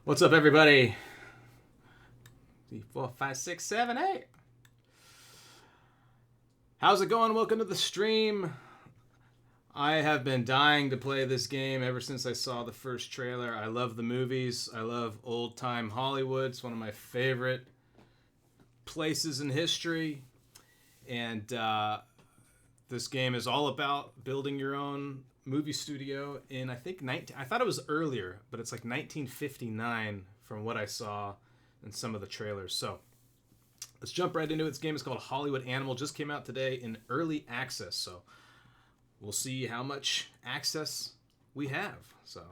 What's up, everybody? 4, 5, 6, 7, 8. How's it going? Welcome to the stream. I have been dying to play this game ever since I saw the first trailer. I love the movies. I love old time Hollywood. It's one of my favorite places in history. And this game is all about building your own movie studio in, I think, I thought it was earlier, but it's like 1959 from what I saw in some of the trailers. So let's jump right into it. This game is called Hollywood Animal. Just came out today in early access. So we'll see how much access we have. So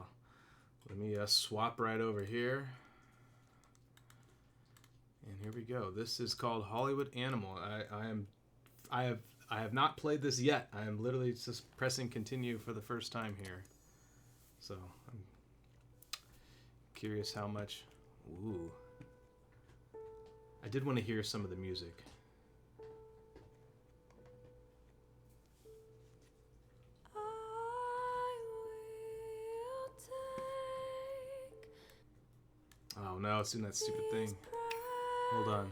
let me swap right over here. And here we go. This is called Hollywood Animal. I have not played this yet. I am literally just pressing continue for the first time here. So I'm curious how much. Ooh. I did want to hear some of the music. Oh no, it's doing that stupid thing. Hold on.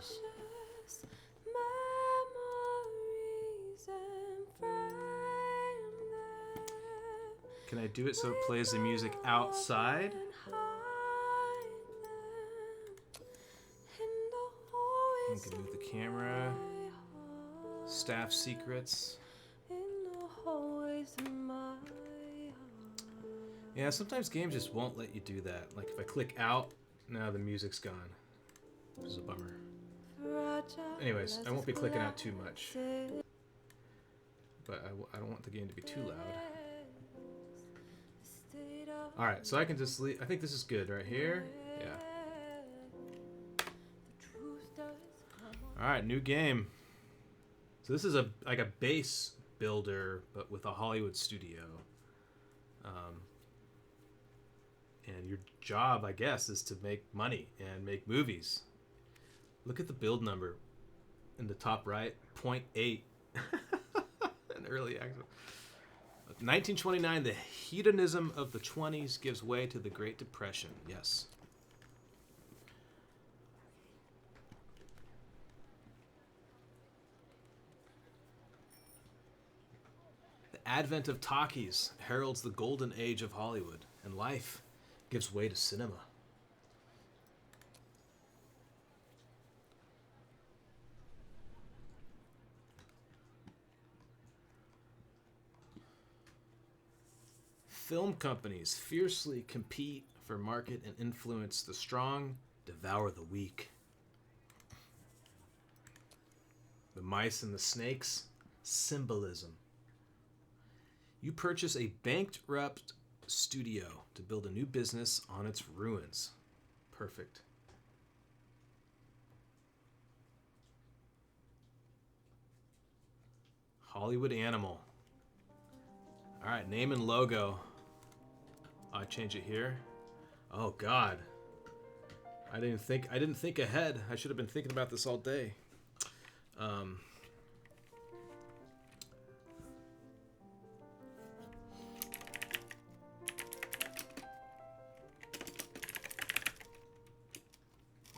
Can I do it so it plays the music outside? I can move the camera. Staff secrets. Yeah, sometimes games just won't let you do that. Like if I click out, now the music's gone. Which is a bummer. Anyways, I won't be clicking out too much. But I don't want the game to be too loud. Alright, so I can just leave. I think this is good right here. Yeah. Alright, new game. So this is like a base builder, but with a Hollywood studio. And your job, I guess, is to make money and make movies. Look at the build number in the top right, 0.8. An early access. 1929, the hedonism of the 20s gives way to the Great Depression. Yes. The advent of talkies heralds the golden age of Hollywood, and life gives way to cinema. Film companies fiercely compete for market and influence. The strong devour the weak. The mice and the snakes, symbolism. You purchase a bankrupt studio to build a new business on its ruins. Perfect. Hollywood Animal. All right, name and logo. I change it here. Oh God. I didn't think ahead. I should have been thinking about this all day.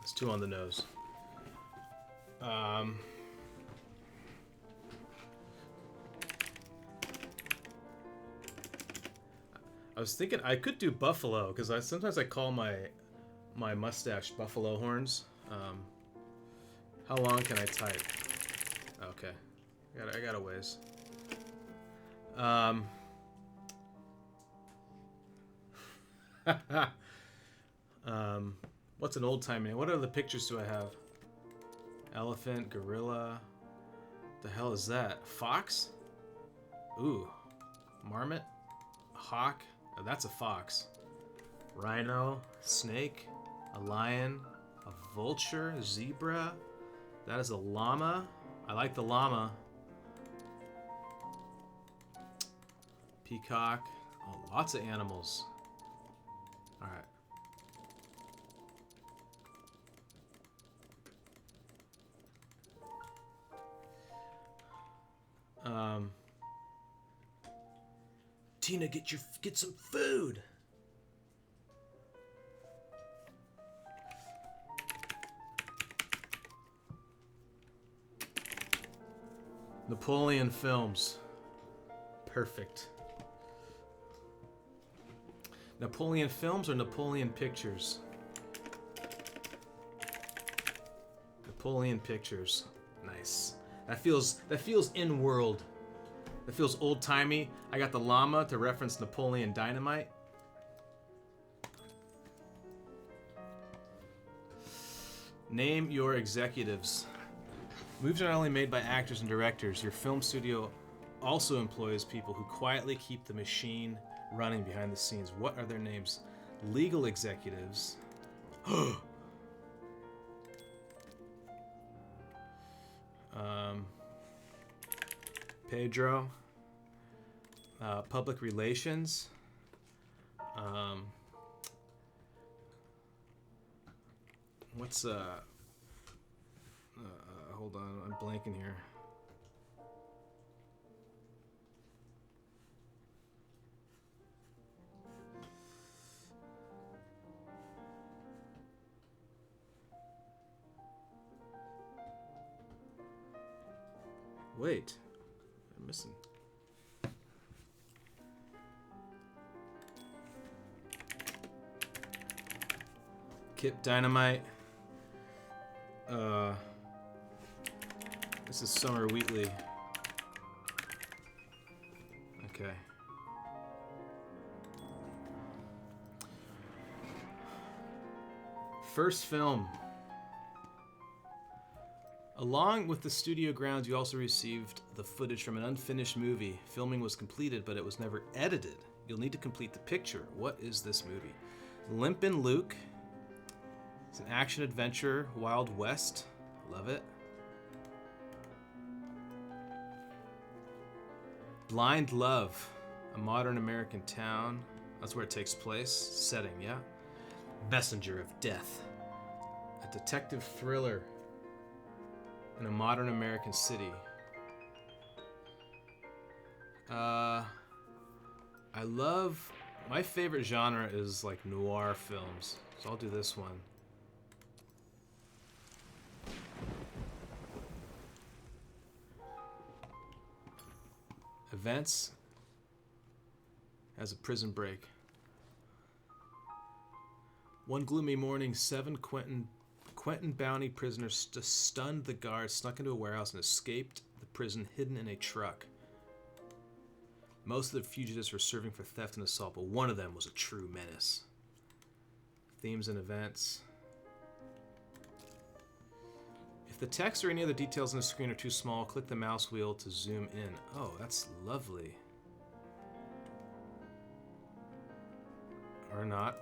It's too on the nose. I was thinking I could do buffalo because sometimes I call my mustache buffalo horns. How long can I type? Okay, I got a ways. What's an old time name? What other pictures do I have? Elephant, gorilla. The hell is that? Fox? Ooh, marmot, hawk. Oh, that's a fox. Rhino, snake, a lion, a vulture, a zebra. That is a llama. I like the llama. Peacock. Oh, lots of animals. All right. Tina, get some food. Napoleon Films. Perfect. Napoleon Films or Napoleon Pictures? Napoleon Pictures. Nice. That feels in-world. That feels old-timey. I got the llama to reference Napoleon Dynamite. Name your executives. Movies are not only made by actors and directors. Your film studio also employs people who quietly keep the machine running behind the scenes. What are their names? Legal executives. Pedro. Public relations. What's hold on, I'm blanking here. Wait, I'm missing. Kip Dynamite. This is Summer Wheatley. Okay. First film. Along with the studio grounds, you also received the footage from an unfinished movie. Filming was completed, but it was never edited. You'll need to complete the picture. What is this movie? Limpin' Luke. It's an action-adventure, Wild West. Love it. Blind Love, a modern American town. That's where it takes place. Setting, yeah. Messenger of Death, a detective thriller in a modern American city. I love, my favorite genre is like noir films, so I'll do this one. Events as a prison break. One gloomy morning, 7 Quentin Bounty prisoners stunned the guards, snuck into a warehouse, and escaped the prison hidden in a truck. Most of the fugitives were serving for theft and assault, but one of them was a true menace. Themes and events. If the text or any other details on the screen are too small, click the mouse wheel to zoom in. Oh, that's lovely. Or not.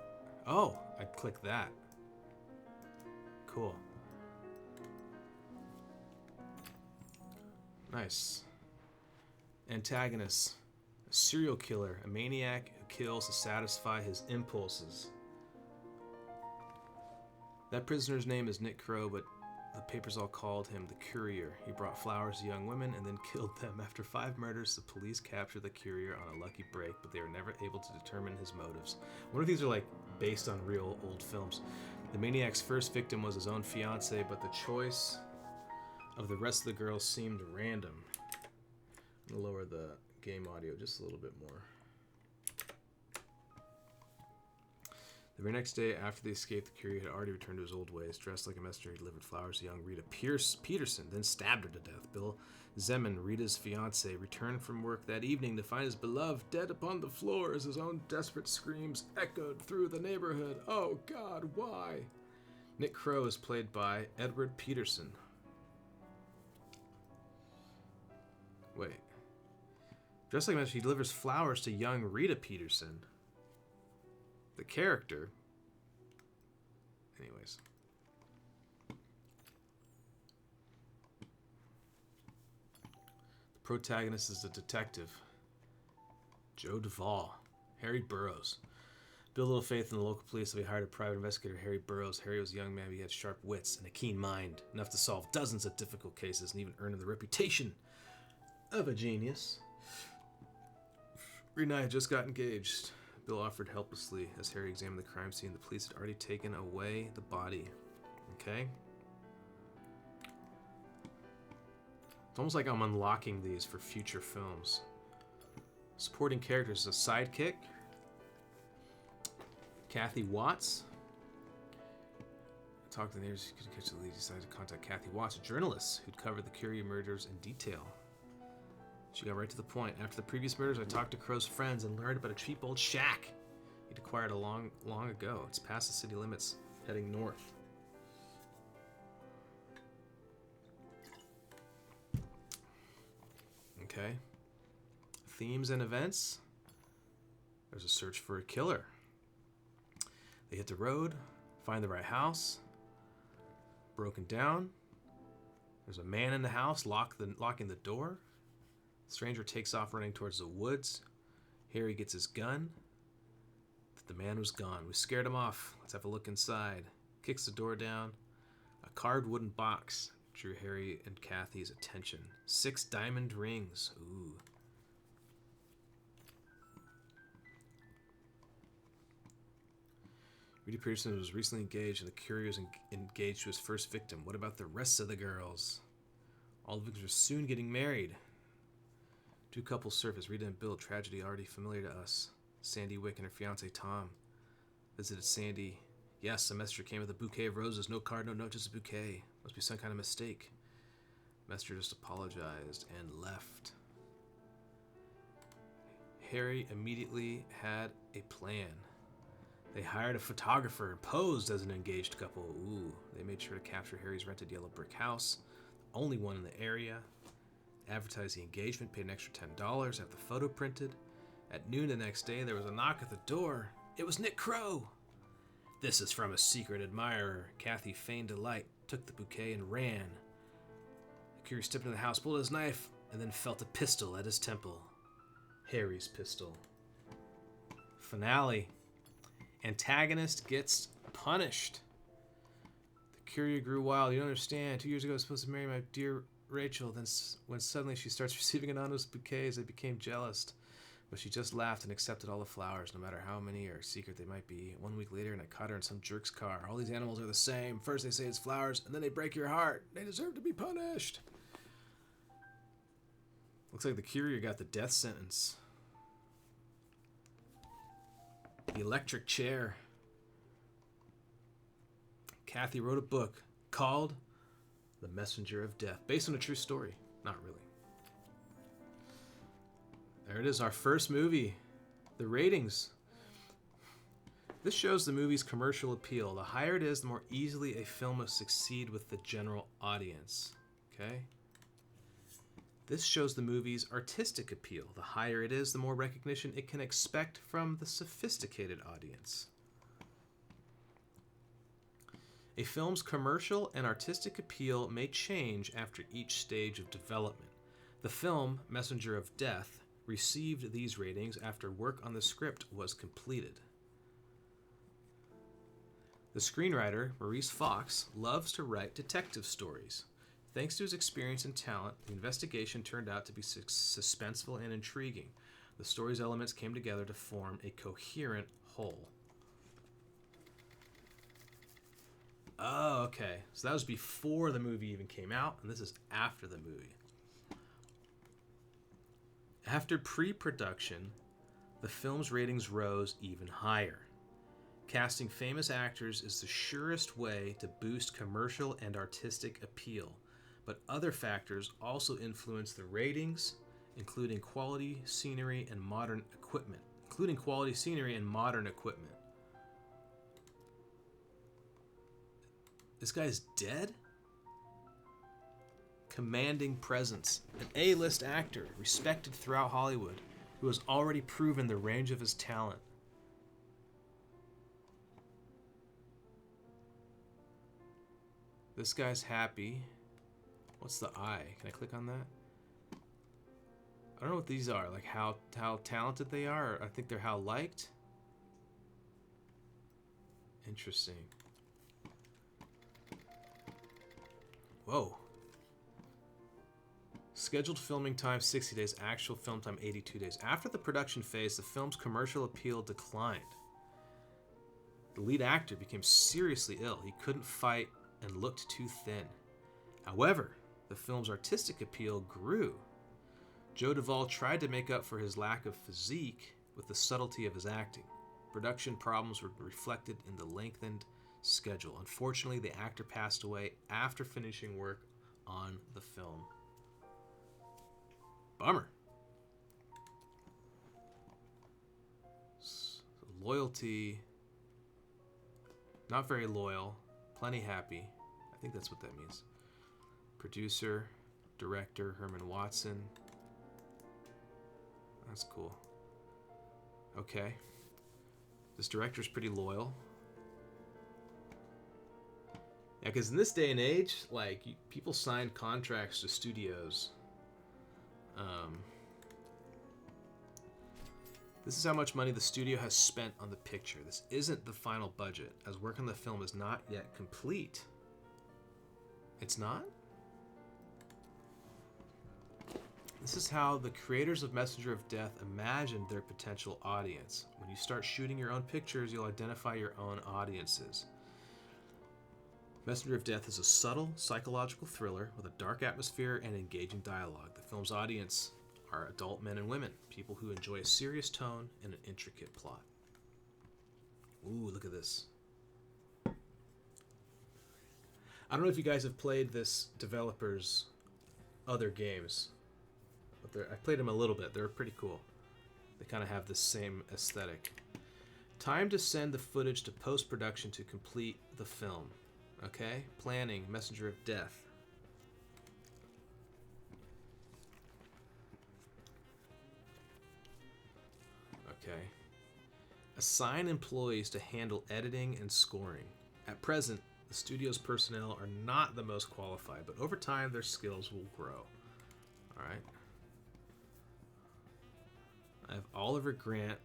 Oh, I'd click that. Cool. Nice. Antagonist. A serial killer, a maniac who kills to satisfy his impulses. That prisoner's name is Nick Crow, but the papers all called him the Courier. He brought flowers to young women and then killed them. After 5 murders, the police captured the Courier on a lucky break, but they were never able to determine his motives. I wonder if these are like based on real old films. The maniac's first victim was his own fiancée, but the choice of the rest of the girls seemed random. I'm gonna lower the game audio just a little bit more. The very next day, after they escaped, the Courier had already returned to his old ways. Dressed like a messenger, he delivered flowers to young Rita Peterson, then stabbed her to death. Bill Zeman, Rita's fiance, returned from work that evening to find his beloved dead upon the floor as his own desperate screams echoed through the neighborhood. Oh God, why? Nick Crow is played by Edward Peterson. Wait. Dressed like a messenger, he delivers flowers to young Rita Peterson. The character. Anyways. The protagonist is a detective. Joe Duvall. Harry Burroughs. Bill little faith in the local police, so he hired a private investigator, Harry Burroughs. Harry was a young man, but he had sharp wits and a keen mind, enough to solve dozens of difficult cases and even earn him the reputation of a genius. Rita and I had just got engaged. Bill offered helplessly as Harry examined the crime scene. The police had already taken away the body. Okay? It's almost like I'm unlocking these for future films. Supporting characters: a sidekick, Kathy Watts. Talked to the neighbors who could catch the lead. Decided to contact Kathy Watts, a journalist who'd covered the Curie murders in detail. She got right to the point. After the previous murders, I talked to Crow's friends and learned about a cheap old shack he'd acquired long ago. It's past the city limits, heading north. Okay. Themes and events. There's a search for a killer. They hit the road, find the right house. Broken down. There's a man in the house locking the door. The stranger takes off running towards the woods. Harry gets his gun. The man was gone. We scared him off. Let's have a look inside. Kicks the door down. A carved wooden box drew Harry and Kathy's attention. 6 diamond rings. Ooh. Rudy Peterson was recently engaged, and the Curie was engaged to his first victim. What about the rest of the girls? All the victims are soon getting married. 2 couples surface. Rita and Bill, tragedy already familiar to us. Sandy Wick and her fiancé Tom visited Sandy. Yes, a messenger came with a bouquet of roses. No card, no note, just a bouquet. Must be some kind of mistake. Messenger just apologized and left. Harry immediately had a plan. They hired a photographer and posed as an engaged couple. Ooh, they made sure to capture Harry's rented yellow brick house, the only one in the area. Advertised the engagement, paid an extra $10, have the photo printed. At noon the next day, there was a knock at the door. It was Nick Crow. This is from a secret admirer. Kathy feigned delight, took the bouquet, and ran. The Curie stepped into the house, pulled his knife, and then felt a pistol at his temple. Harry's pistol. Finale. Antagonist gets punished. The Curie grew wild. You don't understand. 2 years ago, I was supposed to marry my dear Rachel. Then, when suddenly she starts receiving anonymous bouquets, I became jealous. But she just laughed and accepted all the flowers, no matter how many or secret they might be. 1 week later, and I caught her in some jerk's car. All these animals are the same. First they say it's flowers, and then they break your heart. They deserve to be punished. Looks like the Curie got the death sentence. The electric chair. Kathy wrote a book called The Messenger of Death, based on a true story. Not really. There it is, our first movie. The ratings. This shows the movie's commercial appeal. The higher it is, the more easily a film will succeed with the general audience. Okay? This shows the movie's artistic appeal. The higher it is, the more recognition it can expect from the sophisticated audience. A film's commercial and artistic appeal may change after each stage of development. The film, Messenger of Death, received these ratings after work on the script was completed. The screenwriter, Maurice Fox, loves to write detective stories. Thanks to his experience and talent, the investigation turned out to be suspenseful and intriguing. The story's elements came together to form a coherent whole. Oh, okay. So that was before the movie even came out, and this is after the movie. After pre-production, the film's ratings rose even higher. Casting famous actors is the surest way to boost commercial and artistic appeal, but other factors also influence the ratings, including quality scenery and modern equipment. This guy's dead? Commanding presence. An A-list actor, respected throughout Hollywood, who has already proven the range of his talent. This guy's happy. What's the eye? Can I click on that? I don't know what these are, like how talented they are. Or I think they're how liked. Interesting. Whoa. Scheduled filming time 60 days, actual film time 82 days. After the production phase, the film's commercial appeal declined. The lead actor became seriously ill. He couldn't fight and looked too thin. However, the film's artistic appeal grew. Joe Duvall tried to make up for his lack of physique with the subtlety of his acting. Production problems were reflected in the lengthened schedule. Unfortunately, the actor passed away after finishing work on the film. Bummer. Loyalty, not very loyal, plenty happy. I think that's what that means. Producer, director, Herman Watson. That's cool. Okay. This director's pretty loyal. Yeah, because in this day and age, like, people sign contracts to studios. This is how much money the studio has spent on the picture. This isn't the final budget, as work on the film is not yet complete. It's not? This is how the creators of Messenger of Death imagined their potential audience. When you start shooting your own pictures, you'll identify your own audiences. Messenger of Death is a subtle psychological thriller with a dark atmosphere and engaging dialogue. The film's audience are adult men and women, people who enjoy a serious tone and an intricate plot. Ooh, look at this. I don't know if you guys have played this developer's other games, but I played them a little bit. They're pretty cool. They kind of have the same aesthetic. Time to send the footage to post-production to complete the film. Okay? Planning, Messenger of Death. Okay. Assign employees to handle editing and scoring. At present, the studio's personnel are not the most qualified, but over time their skills will grow. Alright. I have Oliver Grant.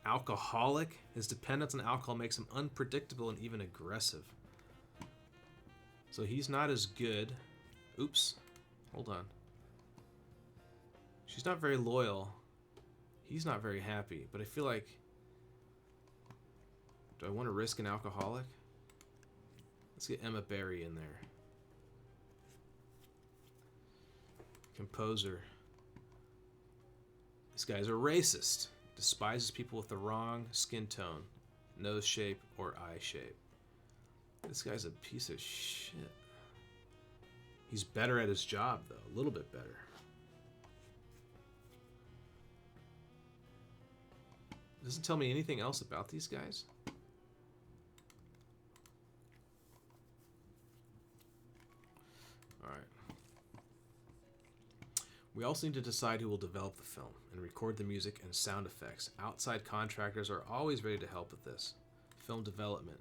Alcoholic. His dependence on alcohol makes him unpredictable and even aggressive. So he's not as good. Oops. Hold on. She's not very loyal. He's not very happy, but I feel like... Do I want to risk an alcoholic? Let's get Emma Berry in there. Composer. This guy's a racist. Despises people with the wrong skin tone, nose shape, or eye shape. This guy's a piece of shit. He's better at his job, though. A little bit better. Doesn't tell me anything else about these guys. Alright. We also need to decide who will develop the film and record the music and sound effects. Outside contractors are always ready to help with this. Film development.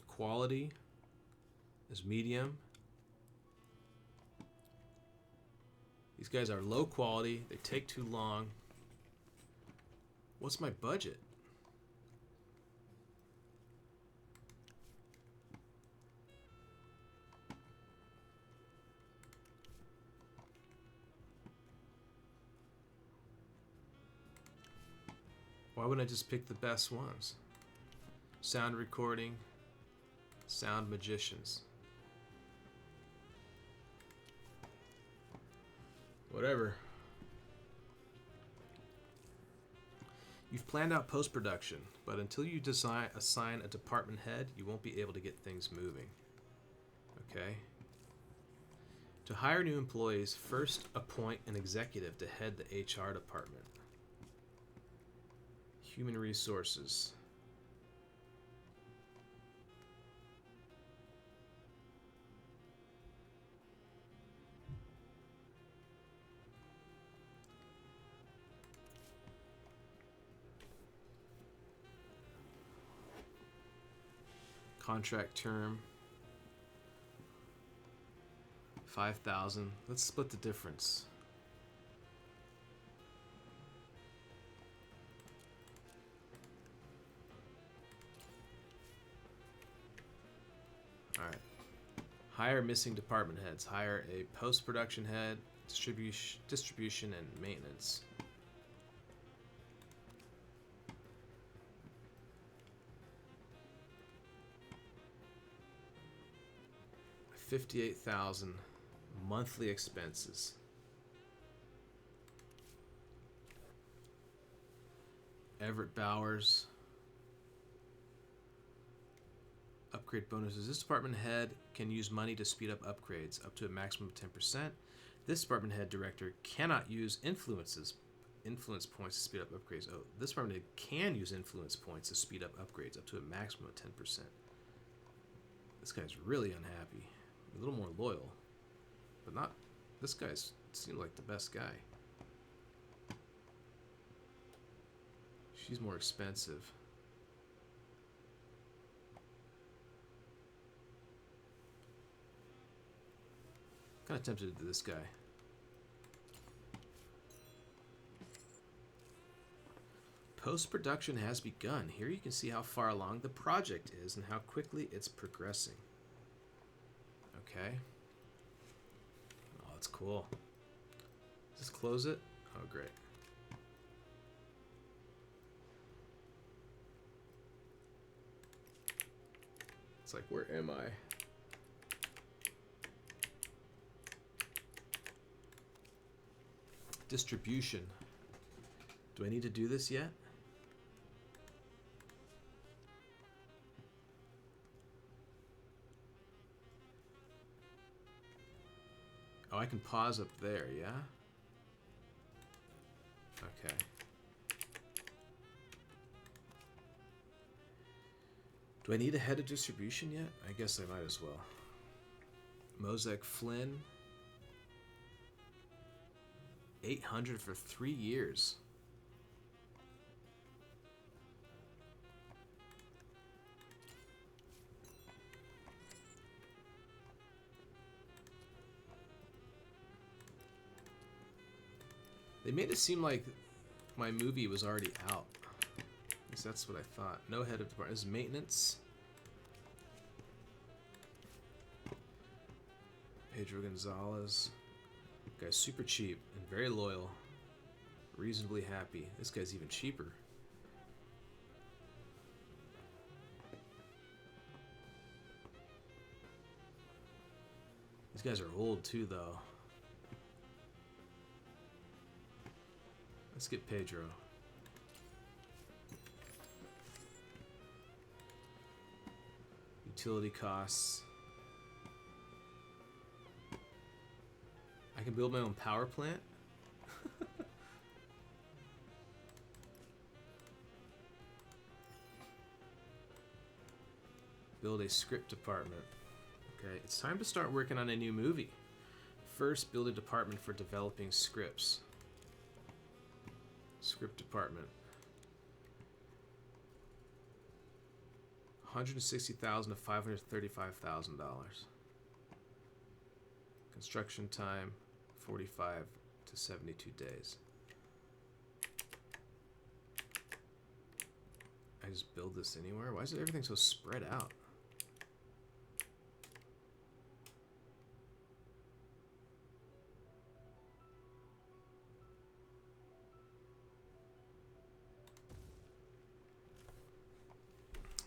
Quality is medium. These guys are low quality. They take too long. What's my budget? Why wouldn't I just pick the best ones? Sound recording, sound magicians. Whatever. You've planned out post-production, but until you assign a department head, you won't be able to get things moving. Okay? To hire new employees, first appoint an executive to head the HR department. Human resources. Contract term 5,000. Let's split the difference. All right. Hire missing department heads. Hire a post-production head, distribution and maintenance. I $58,000 monthly expenses. Everett Bowers. Upgrade bonuses. This department head can use money to speed up upgrades up to a maximum of 10%. This department head director cannot use influence points to speed up upgrades. Oh, this department head can use influence points to speed up upgrades up to a maximum of 10%. This guy's really unhappy. A little more loyal. But not... This guy's seemed like the best guy. She's more expensive. Kind of tempted to do this guy. Post-production has begun. Here you can see how far along the project is and how quickly it's progressing. Okay. Oh, that's cool. Just close it. Oh, great. It's like, where am I? Distribution. Do I need to do this yet? Oh, I can pause up there, yeah? Okay. Do I need a head of distribution yet? I guess I might as well. Mosaic Flynn. 800 for 3 years. They made it seem like my movie was already out. At least that's what I thought. No head of department. This is maintenance. Pedro Gonzalez. Guy's super cheap and very loyal. Reasonably happy. This guy's even cheaper. These guys are old too, though. Let's get Pedro. Utility costs. I can build my own power plant. Build a script department. Okay, it's time to start working on a new movie. First, build a department for developing scripts. Script department. $160,000 to $535,000. Construction time 45 to 72 days. I just build this anywhere? Why is everything so spread out?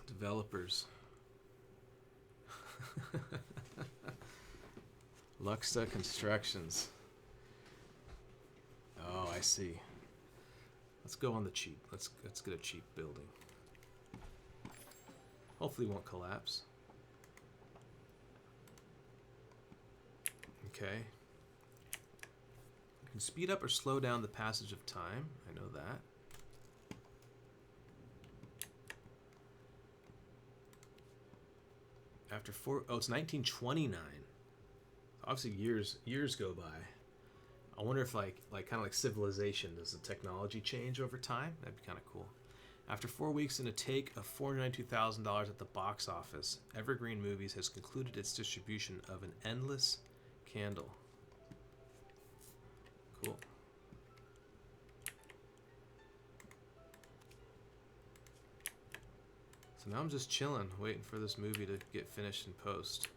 Developers. Luxa Constructions. Oh, I see. Let's go on the cheap. Let's get a cheap building. Hopefully it won't collapse. Okay. You can speed up or slow down the passage of time. I know that. After it's 1929. Obviously years go by. I wonder if like kind of like Civilization, does the technology change over time? That'd be kind of cool. After 4 weeks and a take of $492,000 at the box office, Evergreen Movies has concluded its distribution of An Endless Candle. Cool. So now I'm just chilling, waiting for this movie to get finished in post.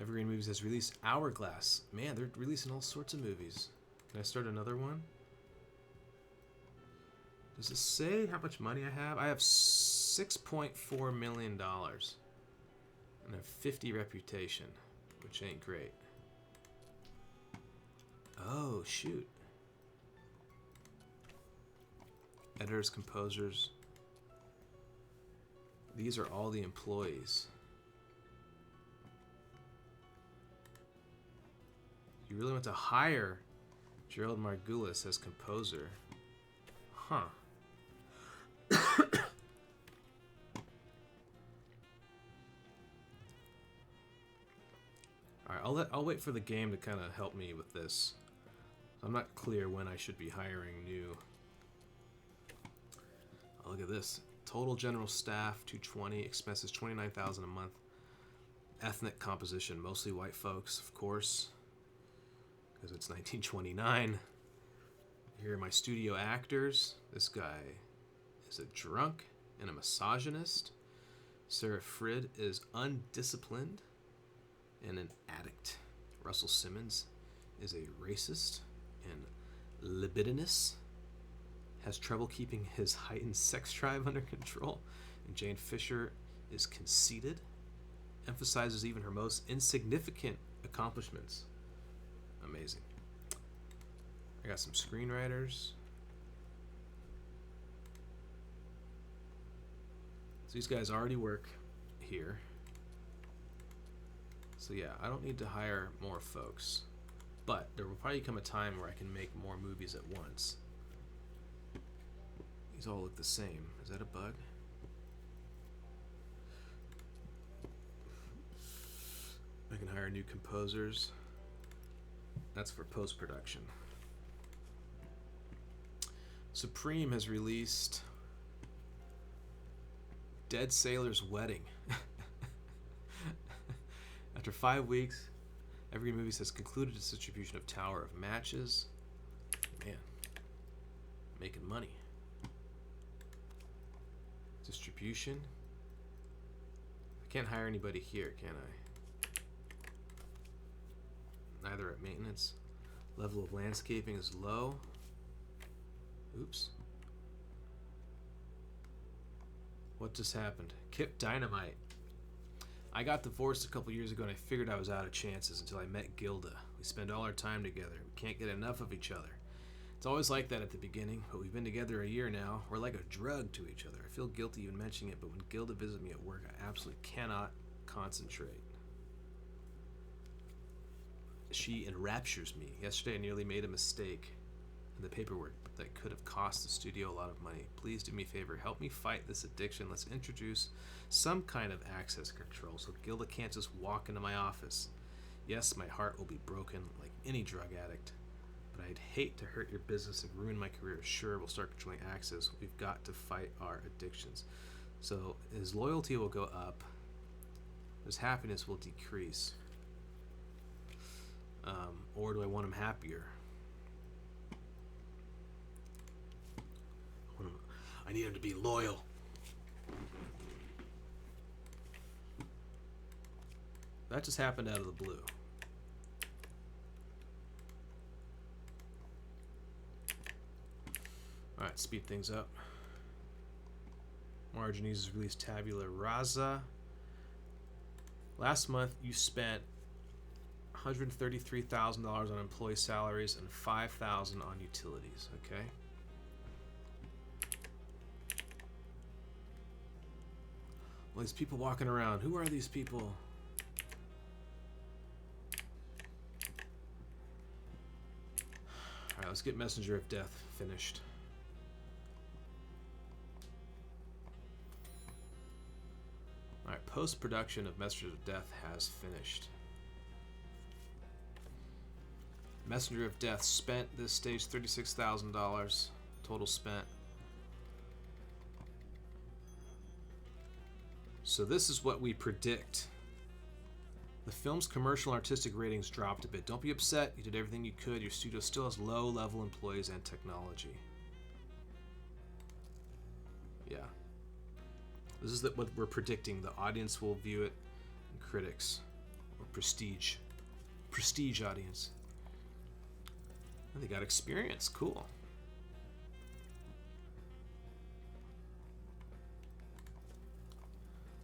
Evergreen Movies has released Hourglass. Man, they're releasing all sorts of movies. Can I start another one? Does it say how much money I have? I have $6.4 million and a 50 reputation, which ain't great. Oh, shoot. Editors, composers. These are all the employees. You really want to hire Gerald Margulis as composer. Huh. Alright, I'll wait for the game to kind of help me with this. I'm not clear when I should be hiring new. Oh, look at this. Total general staff 220, expenses 29,000 a month. Ethnic composition, mostly white folks, of course, because it's 1929. Here are my studio actors. This guy is a drunk and a misogynist. Sarah Frid is undisciplined and an addict. Russell Simmons is a racist and libidinous, has trouble keeping his heightened sex drive under control. And Jane Fisher is conceited, emphasizes even her most insignificant accomplishments. Amazing. I got some screenwriters. So these guys already work here. So yeah, I don't need to hire more folks. But there will probably come a time where I can make more movies at once. These all look the same. Is that a bug? I can hire new composers. That's for post-production. Supreme has released Dead Sailor's Wedding. After 5 weeks, Evergreen Movies has concluded its distribution of Tower of Matches. Man, making money. Distribution. I can't hire anybody here, can I? Neither at maintenance. Level of landscaping is low. Oops. What just happened? Kip Dynamite. I got divorced a couple years ago and I figured I was out of chances until I met Gilda. We spend all our time together. We can't get enough of each other. It's always like that at the beginning, but we've been together a year now. We're like a drug to each other. I feel guilty even mentioning it, but when Gilda visits me at work, I absolutely cannot concentrate. She enraptures me. Yesterday I nearly made a mistake in the paperwork that could have cost the studio a lot of money. Please do me a favor, help me fight this addiction. Let's introduce some kind of access control so Gilda can't just walk into my office. Yes, my heart will be broken like any drug addict, but I'd hate to hurt your business and ruin my career. Sure, we'll start controlling access. We've got to fight our addictions. So his loyalty will go up, his happiness will decrease. Or do I want him happier? I need him to be loyal. That just happened out of the blue. Alright, speed things up. Marginies has released Tabula Rasa. Last month you spent $133,000 on employee salaries and $5,000 on utilities, okay? Well, these people walking around. Who are these people? Alright, let's get Messenger of Death finished. Alright, post-production of Messenger of Death has finished. Messenger of Death spent this stage $36,000 total spent. So this is what we predict. The film's commercial and artistic ratings dropped a bit. Don't be upset. You did everything you could. Your studio still has low-level employees and technology. Yeah. This is what we're predicting. The audience will view it, and critics, or prestige. Prestige audience. And they got experience. Cool.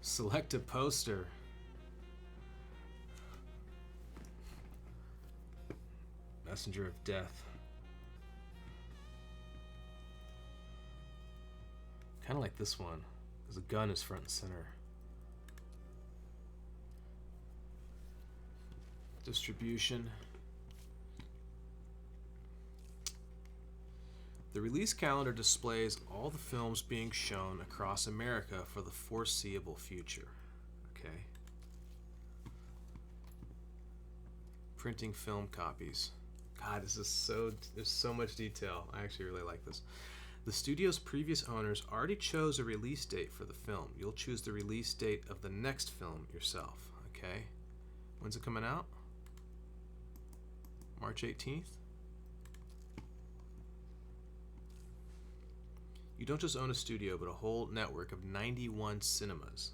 Select a poster. Messenger of Death. Kind of like this one, because the gun is front and center. Distribution. The release calendar displays all the films being shown across America for the foreseeable future. Okay. Printing film copies. God, there's so much detail. I actually really like this. The studio's previous owners already chose a release date for the film. You'll choose the release date of the next film yourself. Okay. When's it coming out? March 18th? You don't just own a studio, but a whole network of 91 cinemas.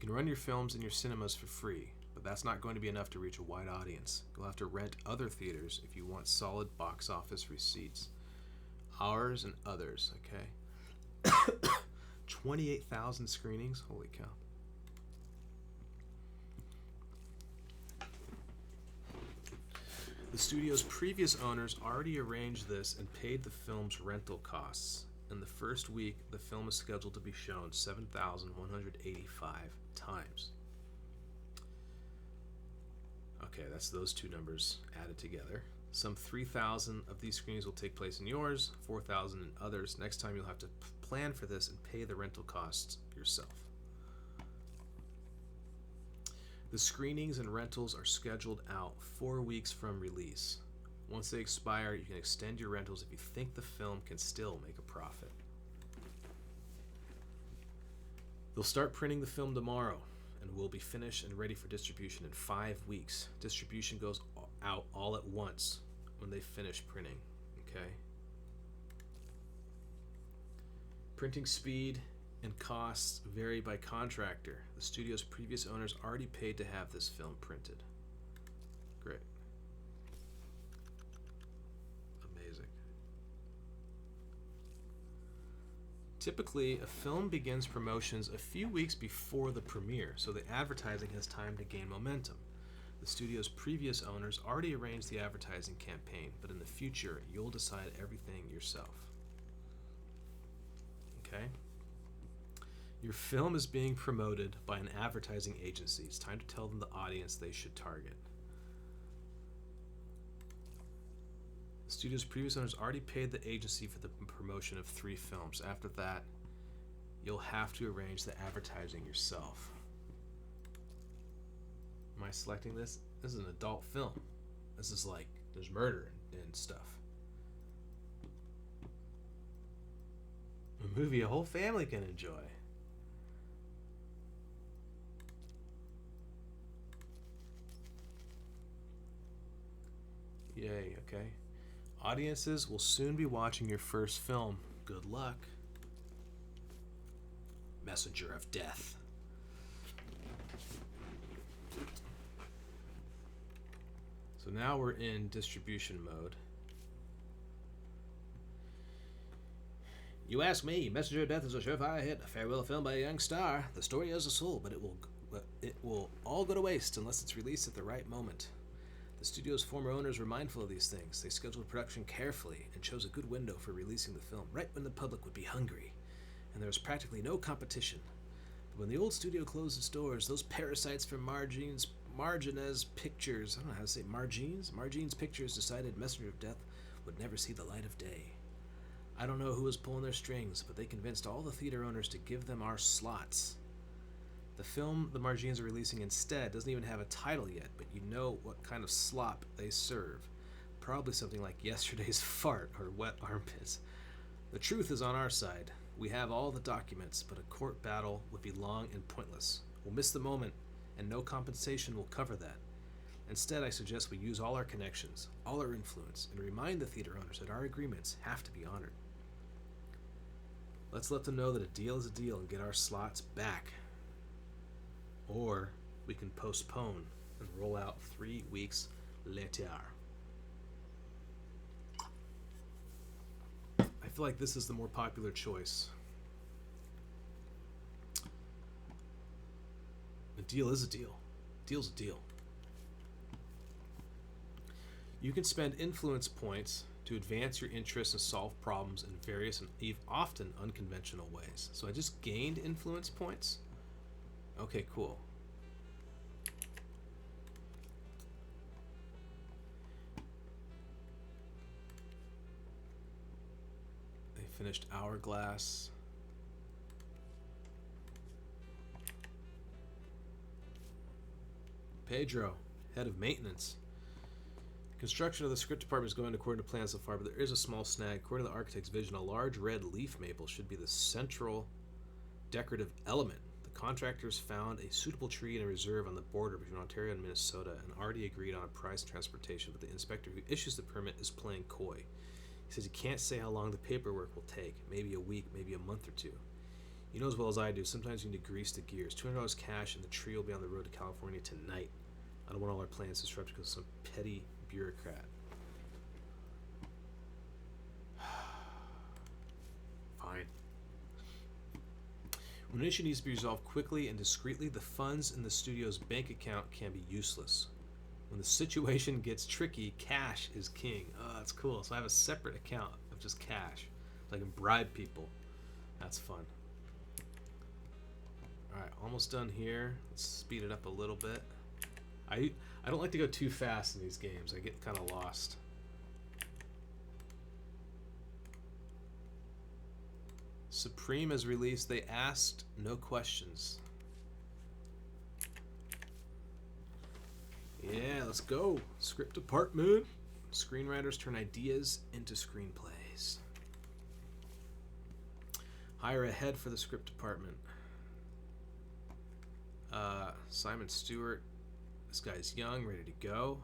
You can run your films in your cinemas for free, but that's not going to be enough to reach a wide audience. You'll have to rent other theaters if you want solid box office receipts. Ours and others, okay? 28,000 screenings? Holy cow. The studio's previous owners already arranged this and paid the film's rental costs. In the first week, the film is scheduled to be shown 7,185 times. Okay, that's those two numbers added together. Some 3,000 of these screenings will take place in yours, 4,000 in others. Next time you'll have to plan for this and pay the rental costs yourself. The screenings and rentals are scheduled out 4 weeks from release. Once they expire, you can extend your rentals if you think the film can still make a profit. They'll start printing the film tomorrow and will be finished and ready for distribution in 5 weeks. Distribution goes out all at once when they finish printing, okay? Printing speed and costs vary by contractor. The studio's previous owners already paid to have this film printed. Great. Amazing. Typically, a film begins promotions a few weeks before the premiere, so the advertising has time to gain momentum. The studio's previous owners already arranged the advertising campaign, but in the future, you'll decide everything yourself. Okay? Your film is being promoted by an advertising agency. It's time to tell them the audience they should target. The studio's previous owners already paid the agency for the promotion of 3 films. After that, you'll have to arrange the advertising yourself. Am I selecting this? This is an adult film. This is like, there's murder and stuff. A movie a whole family can enjoy. Yay, okay. Audiences will soon be watching your first film. Good luck. Messenger of Death. So now we're in distribution mode. You ask me, Messenger of Death is a surefire hit, a farewell film by a young star. The story has a soul, but it will all go to waste unless it's released at the right moment. The studio's former owners were mindful of these things. They scheduled production carefully and chose a good window for releasing the film, right when the public would be hungry, and there was practically no competition. But when the old studio closed its doors, those parasites from Margine's Pictures, I don't know how to say Margine's Pictures decided Messenger of Death would never see the light of day. I don't know who was pulling their strings, but they convinced all the theater owners to give them our slots. The film the Margines are releasing instead doesn't even have a title yet, but you know what kind of slop they serve. Probably something like Yesterday's Fart or Wet Armpits. The truth is on our side. We have all the documents, but a court battle would be long and pointless. We'll miss the moment, and no compensation will cover that. Instead, I suggest we use all our connections, all our influence, and remind the theater owners that our agreements have to be honored. Let's let them know that a deal is a deal and get our slots back. Or we can postpone and roll out 3 weeks later. I feel like this is the more popular choice. deal is a deal. Deal's a deal. You can spend influence points to advance your interests and solve problems in various and often unconventional ways. So I just gained influence points. Okay, cool. They finished Hourglass. Pedro, head of maintenance. Construction of the script department is going according to plan so far, but there is a small snag. According to the architect's vision, a large red leaf maple should be the central decorative element. The contractors found a suitable tree in a reserve on the border between Ontario and Minnesota and already agreed on a price and transportation, but the inspector who issues the permit is playing coy. He says he can't say how long the paperwork will take. Maybe a week, maybe a month or two. You know as well as I do, sometimes you need to grease the gears. $200 cash and the tree will be on the road to California tonight. I don't want all our plans disrupted because of some petty bureaucrat. Fine. When an issue needs to be resolved quickly and discreetly, the funds in the studio's bank account can be useless. When the situation gets tricky, cash is king. Oh, that's cool. So I have a separate account of just cash. So I can bribe people. That's fun. Alright, almost done here. Let's speed it up a little bit. I don't like to go too fast in these games. I get kind of lost. Supreme is released. They asked no questions. Yeah, let's go. Script department. Screenwriters turn ideas into screenplays. Hire a head for the script department. Simon Stewart. This guy's young, ready to go.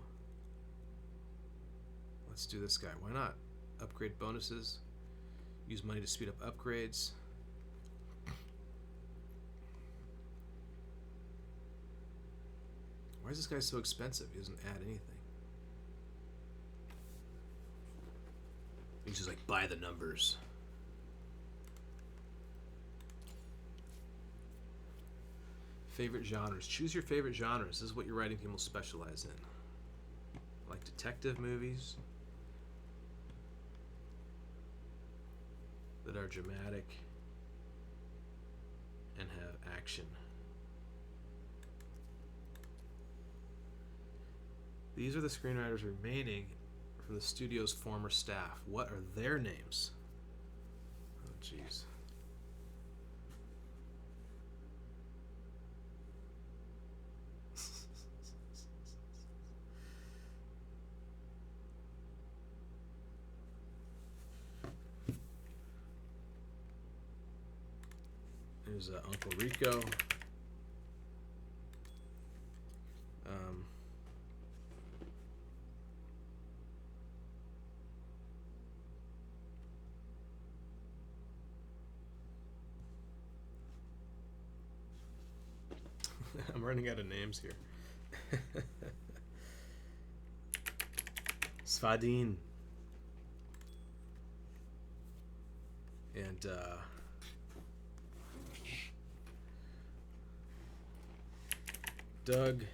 Let's do this guy. Why not? Upgrade bonuses. Use money to speed up upgrades. Why is this guy so expensive? He doesn't add anything. He's just like, buy the numbers. Favorite genres. Choose your favorite genres. This is what your writing team will specialize in. Like detective movies that are dramatic and have action. These are the screenwriters remaining from the studio's former staff. What are their names? Oh, jeez. There's Uncle Rico. I'm running out of names here. Svadin. And Doug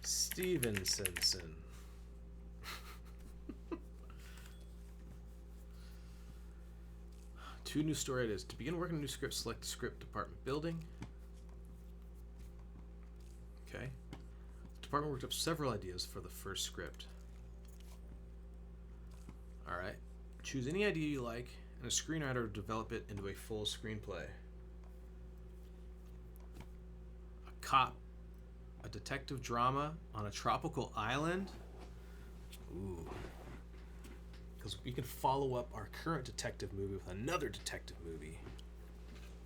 Stevenson. Two new story ideas. To begin working on a new script, select the script department building. Okay. The department worked up several ideas for the first script. Alright. Choose any idea you like, and a screenwriter will develop it into a full screenplay. A cop. A detective drama on a tropical island. Ooh. Because we can follow up our current detective movie with another detective movie.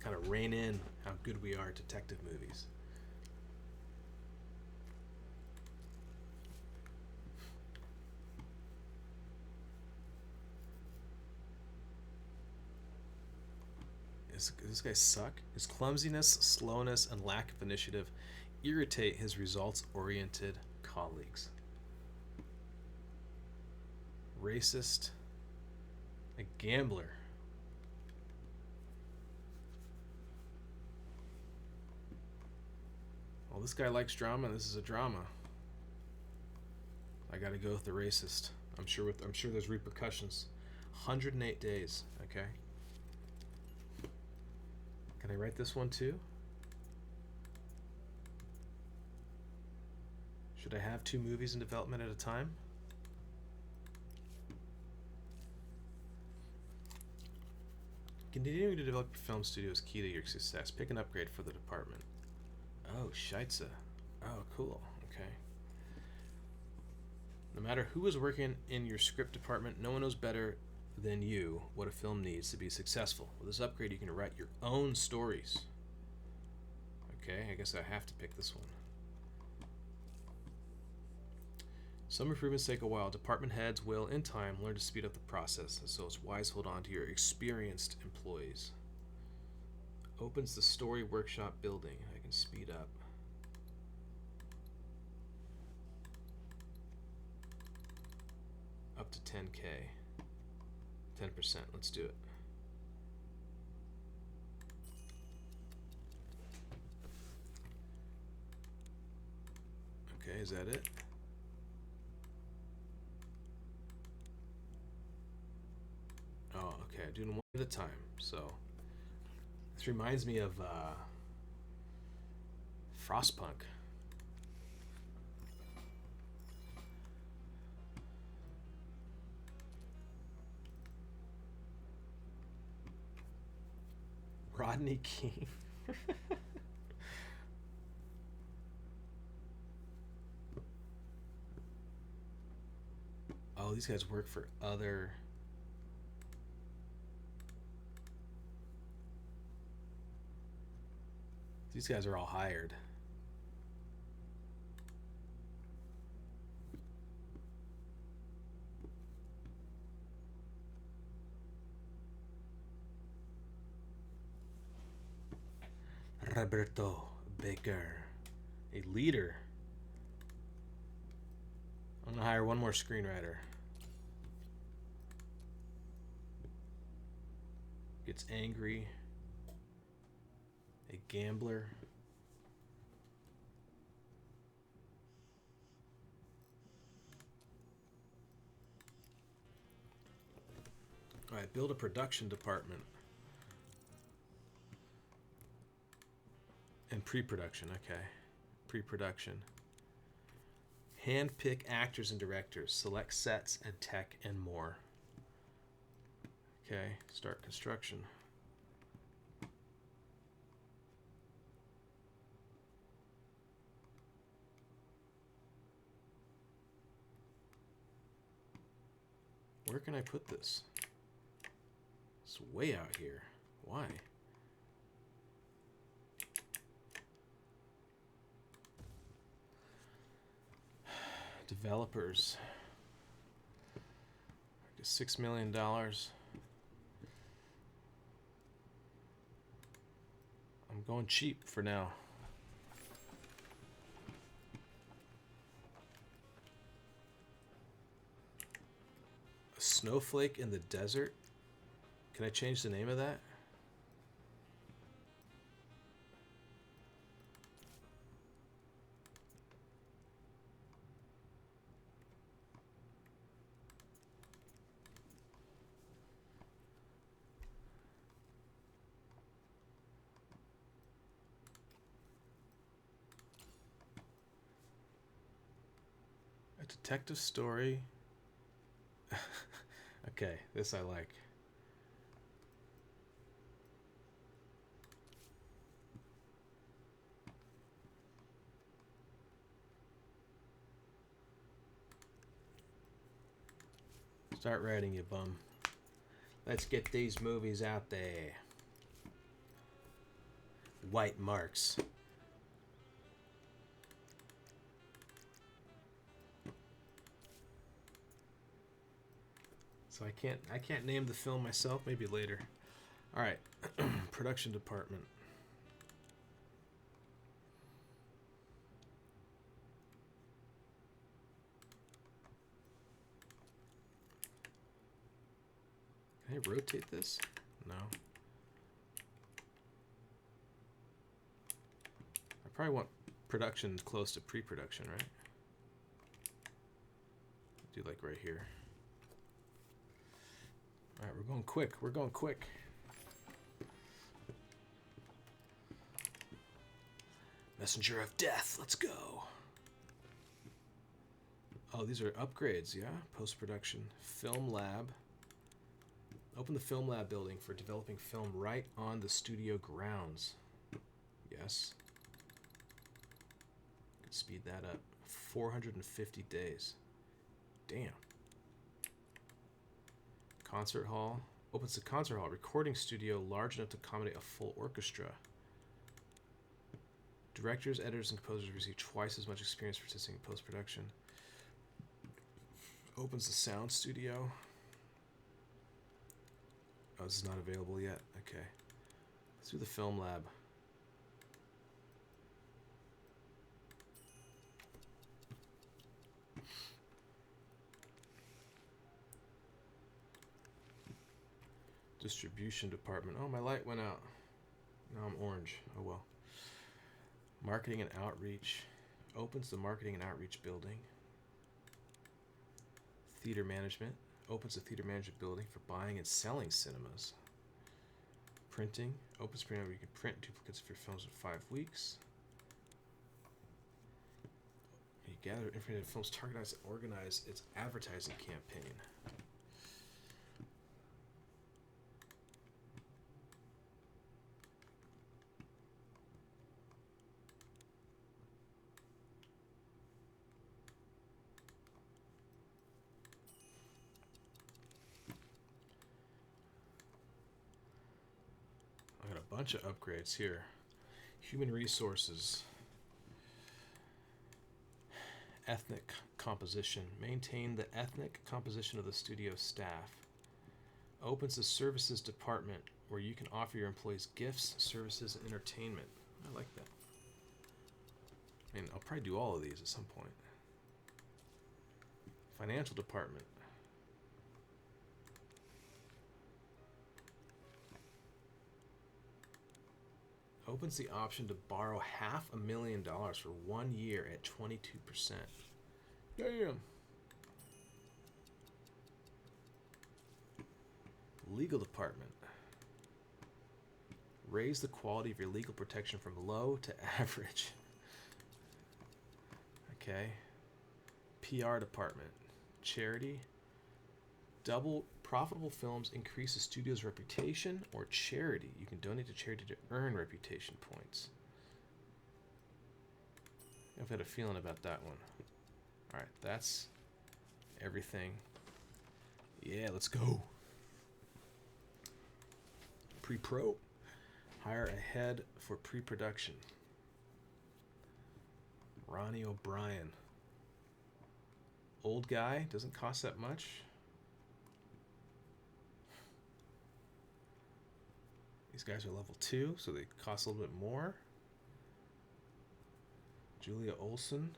Kind of rein in how good we are at detective movies. Does this guy suck? His clumsiness, slowness, and lack of initiative irritate his results-oriented colleagues. Racist, a gambler. Well, this guy likes drama. This is a drama. I gotta go with the racist. I'm sure there's repercussions. 108 days. Okay. Can I write this one too? Should I have 2 movies in development at a time? Continuing to develop your film studio is key to your success. Pick an upgrade for the department. Oh, Scheitze. Oh, cool. Okay. No matter who is working in your script department, no one knows better than you what a film needs to be successful. With this upgrade, you can write your own stories. Okay, I guess I have to pick this one. Some improvements take a while. Department heads will, in time, learn to speed up the process, so it's wise to hold on to your experienced employees. Opens the story workshop building. I can speed up. Up to 10K. 10%. Let's do it. Okay, is that it? Oh, okay. I'm doing one at a time. So this reminds me of Frostpunk. Rodney King. Oh, these guys work for other. These guys are all hired. Roberto Baker, a leader. I'm gonna hire one more screenwriter. Gets angry. A gambler. All right, build a production department. And pre-production, okay. Pre-production. Handpick actors and directors. Select sets and tech and more. Okay, start construction. Where can I put this? It's way out here. Why? Developers. $6 million. I'm going cheap for now. A snowflake in the desert? Can I change the name of that? A detective story. Okay, this I like. Start writing, you bum. Let's get these movies out there. White marks. So I can't name the film myself, maybe later. All right. Production department. Can I rotate this? No. I probably want production close to pre-production, right? Do like right here. All right, we're going quick. We're going quick. Messenger of Death. Let's go. Oh, these are upgrades, yeah? Post-production. Film lab. Open the film lab building for developing film right on the studio grounds. Yes. Could speed that up. 450 days. Damn. Concert hall. Opens the concert hall. Recording studio large enough to accommodate a full orchestra. Directors, editors, and composers receive twice as much experience participating in post-production. Opens the sound studio. Oh, this is not available yet. Okay. Let's do the film lab. Distribution department. Oh, my light went out. Now I'm orange. Oh well. Marketing and outreach. Opens the marketing and outreach building. Theater management. Opens the theater management building for buying and selling cinemas. Printing. Opens printing where you can print duplicates of your films in 5 weeks. You gather information films, targetize and organize its advertising campaign. Bunch of upgrades here. Human resources. Ethnic composition. Maintain the ethnic composition of the studio staff. Opens the services department where you can offer your employees gifts, services, and entertainment. I like that. I mean, I'll probably do all of these at some point. Financial department. Opens the option to borrow $500,000 for 1 year at 22%. Damn. Legal department. Raise the quality of your legal protection from low to average. Okay. PR department. Charity. Double profitable films increase the studio's reputation, or charity. You can donate to charity to earn reputation points. I've had a feeling about that one. Alright, that's everything. Yeah, let's go. Pre-pro. Hire a head for pre-production. Ronnie O'Brien. Old guy, doesn't cost that much. These guys are level 2, so they cost a little bit more. Julia Olson.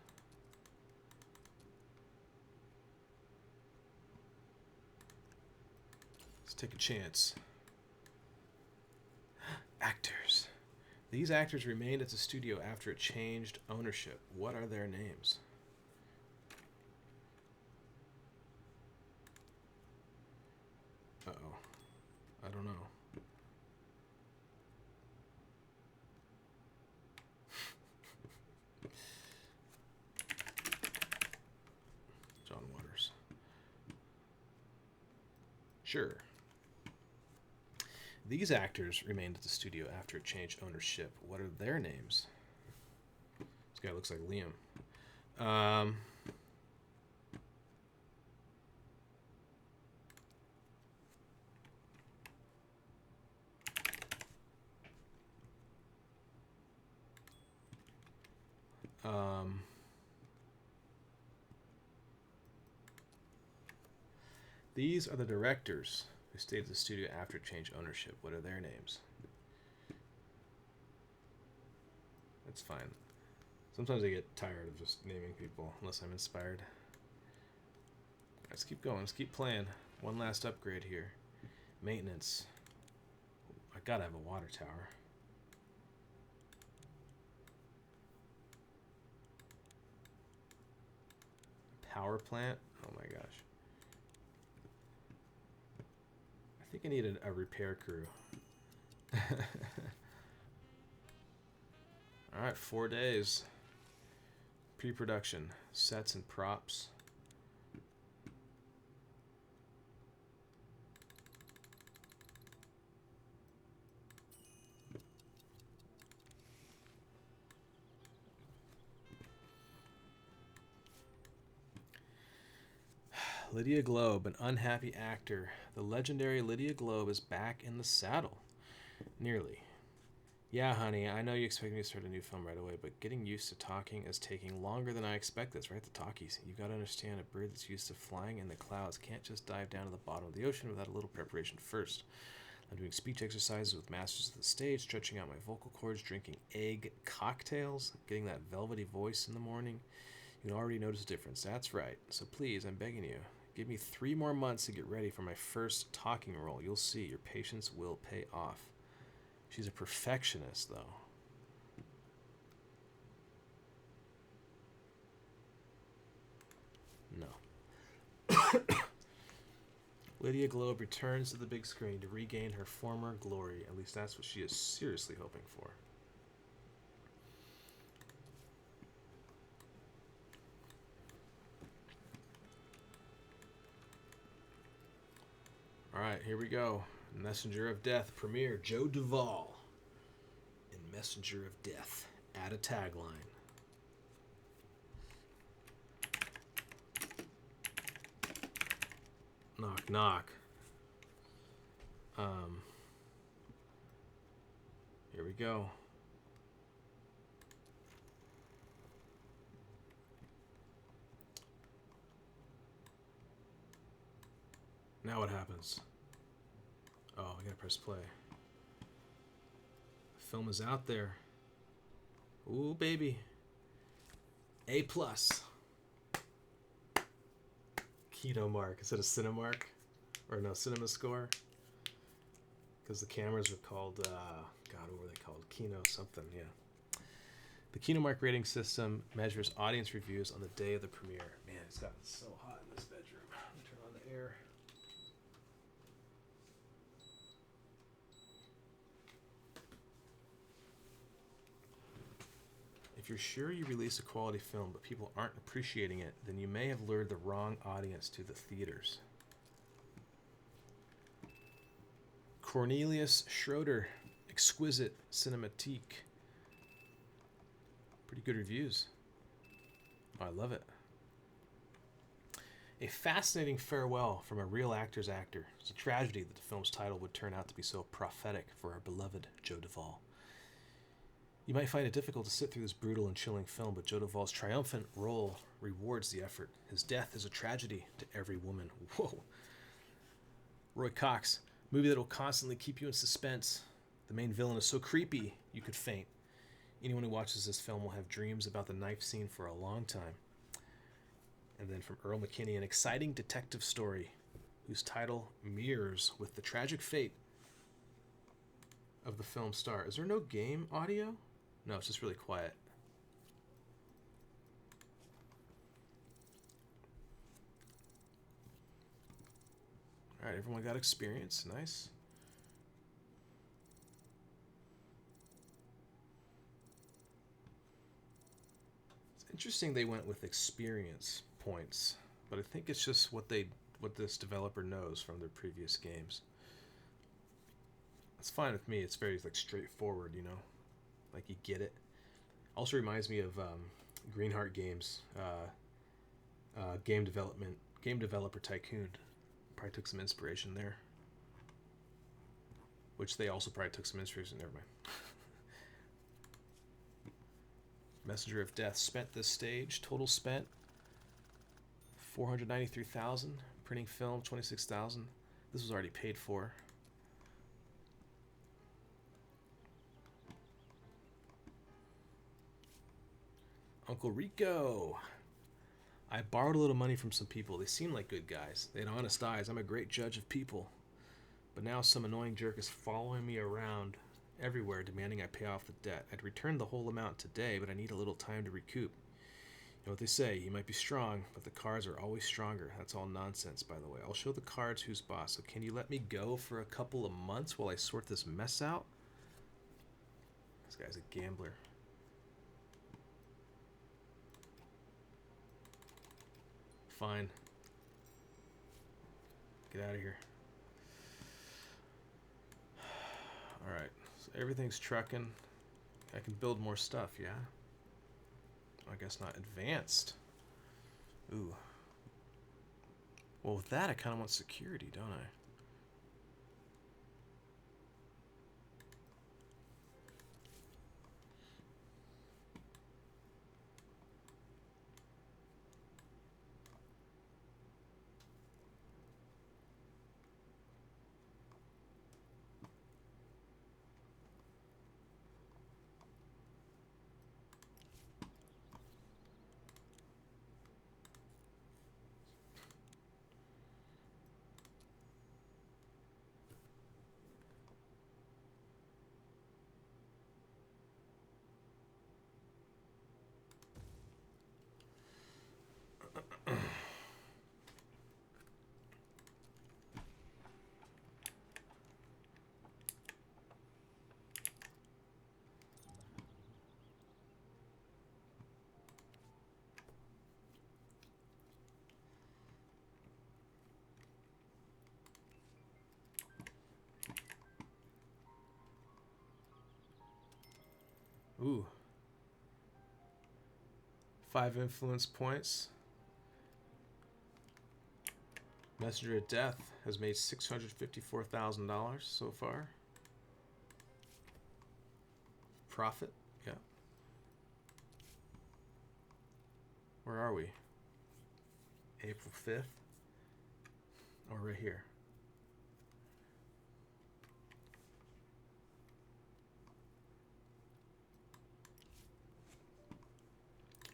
Let's take a chance. Actors. These actors remained at the studio after it changed ownership. What are their names? Uh-oh. I don't know. John Waters. Sure. These actors remained at the studio after it changed ownership. What are their names? This guy looks like Liam. These are the directors who stayed at the studio after it changed ownership. What are their names? That's fine. Sometimes I get tired of just naming people unless I'm inspired. Let's keep going. Let's keep playing. One last upgrade here. Maintenance. I gotta have a water tower. power plant. Oh my gosh. I think I need a repair crew. Alright, 4 days. Pre-production. Sets and props. Lydia Globe, an unhappy actor. The legendary Lydia Globe is back in the saddle. Nearly. Yeah, honey, I know you expect me to start a new film right away, but getting used to talking is taking longer than I expected. That's right, the talkies. You've got to understand, a bird that's used to flying in the clouds can't just dive down to the bottom of the ocean without a little preparation first. I'm doing speech exercises with masters of the stage, stretching out my vocal cords, drinking egg cocktails, getting that velvety voice in the morning. You can already notice a difference. That's right. So please, I'm begging you, give me 3 more months to get ready for my first talking role. You'll see. Your patience will pay off. She's a perfectionist, though. No. Lydia Globe returns to the big screen to regain her former glory. At least that's what she is seriously hoping for. Alright, here we go. Messenger of Death premiere. Joe Duvall in Messenger of Death. Add a tagline. Knock, knock. Here we go. Now what happens? Oh, I gotta press play. The film is out there. Ooh, baby. A+. Keto mark instead of Cinemark. Or no, Cinema Score. Because the cameras are called, God, what were they called? Kino something, yeah. The KinoMark rating system measures audience reviews on the day of the premiere. Man, it's gotten so hot in this bedroom. Let me turn on the air. If you're sure you release a quality film but people aren't appreciating it, then you may have lured the wrong audience to the theaters. Cornelius Schroeder, Exquisite Cinematique. Pretty good reviews. Oh, I love it. A fascinating farewell from a real actor's actor. It's a tragedy that the film's title would turn out to be so prophetic for our beloved Joe Duvall. You might find it difficult to sit through this brutal and chilling film, but Joe Duvall's triumphant role rewards the effort. His death is a tragedy to every woman. Whoa. Roy Cox, movie that will constantly keep you in suspense. The main villain is so creepy you could faint. Anyone who watches this film will have dreams about the knife scene for a long time. And then from Earl McKinney, an exciting detective story whose title mirrors with the tragic fate of the film star. Is there no game audio? No, it's just really quiet. All right, everyone got experience. Nice. It's interesting they went with experience points, but I think it's just what this developer knows from their previous games. It's fine with me. It's very straightforward, you know. Like you get it. Also reminds me of Greenheart Games, game developer tycoon. Probably took some inspiration there. Which they also probably took some inspiration. Never mind. Messenger of Death spent this stage. Total spent $493,000. Printing film $26,000. This was already paid for. Uncle Rico. I borrowed a little money from some people. They seem like good guys. They had honest eyes. I'm a great judge of people. But now some annoying jerk is following me around everywhere, demanding I pay off the debt. I'd return the whole amount today, but I need a little time to recoup. what they say, he might be strong, but the cards are always stronger. That's all nonsense, by the way. I'll show the cards who's boss. So can you let me go for a couple of months while I sort this mess out? This guy's a gambler. Fine. Get out of here. Alright, so everything's trucking. I can build more stuff, yeah? I guess not advanced. Ooh. Well, with that, I kind of want security, don't I? Ooh. 5 influence points. Messenger of Death has made $654,000 so far. Profit, yeah. Where are we? April 5th? Oh, right here.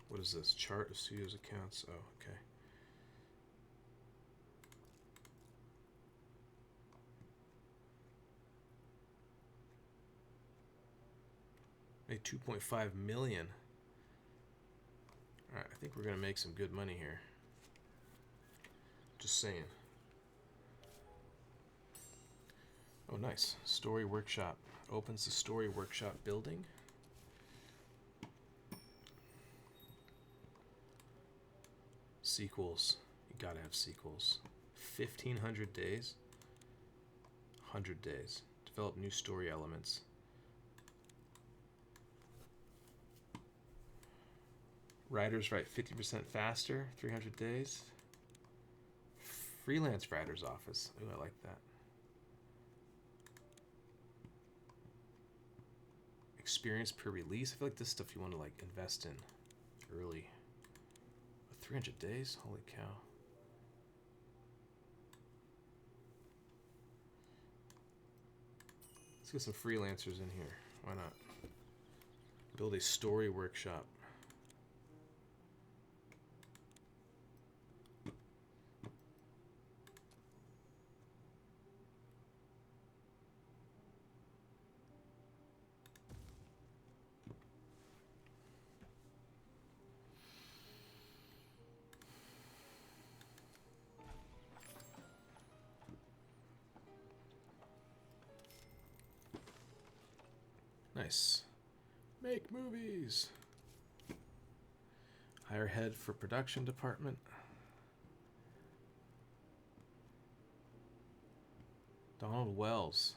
What is this? Chart of studios accounts. Oh, okay. Made 2.5 million. Alright, I think we're gonna make some good money here. Just saying. Oh, nice. Story Workshop. Opens the Story Workshop building. Sequels. You gotta have sequels. 1,500 days. 100 days. Develop new story elements. Writers write 50% faster. 300 days. Freelance writer's office. Ooh, I like that. Experience per release. I feel like this stuff you want to like invest in early. 300 days? Holy cow. Let's get some freelancers in here. Why not? Build a story workshop. Nice. Make movies. Hire head for production department. Donald Wells.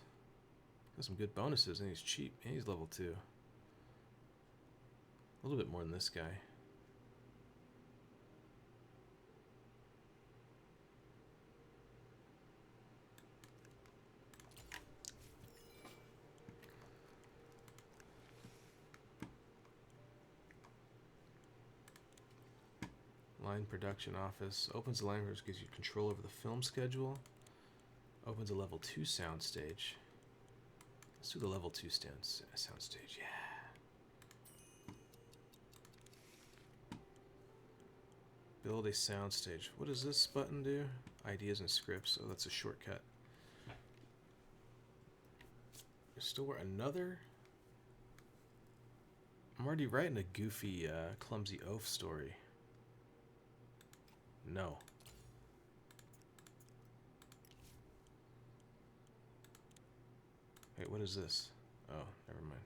Got some good bonuses and he's cheap. And he's level 2. A little bit more than this guy. Line production office. Opens the line which gives you control over the film schedule. Opens a level 2 soundstage. Let's do the level 2 soundstage. Yeah. Build a soundstage. What does this button do? Ideas and scripts. Oh, that's a shortcut. Restore another. I'm already writing a goofy, clumsy oaf story. No. Wait, what is this? Oh, never mind.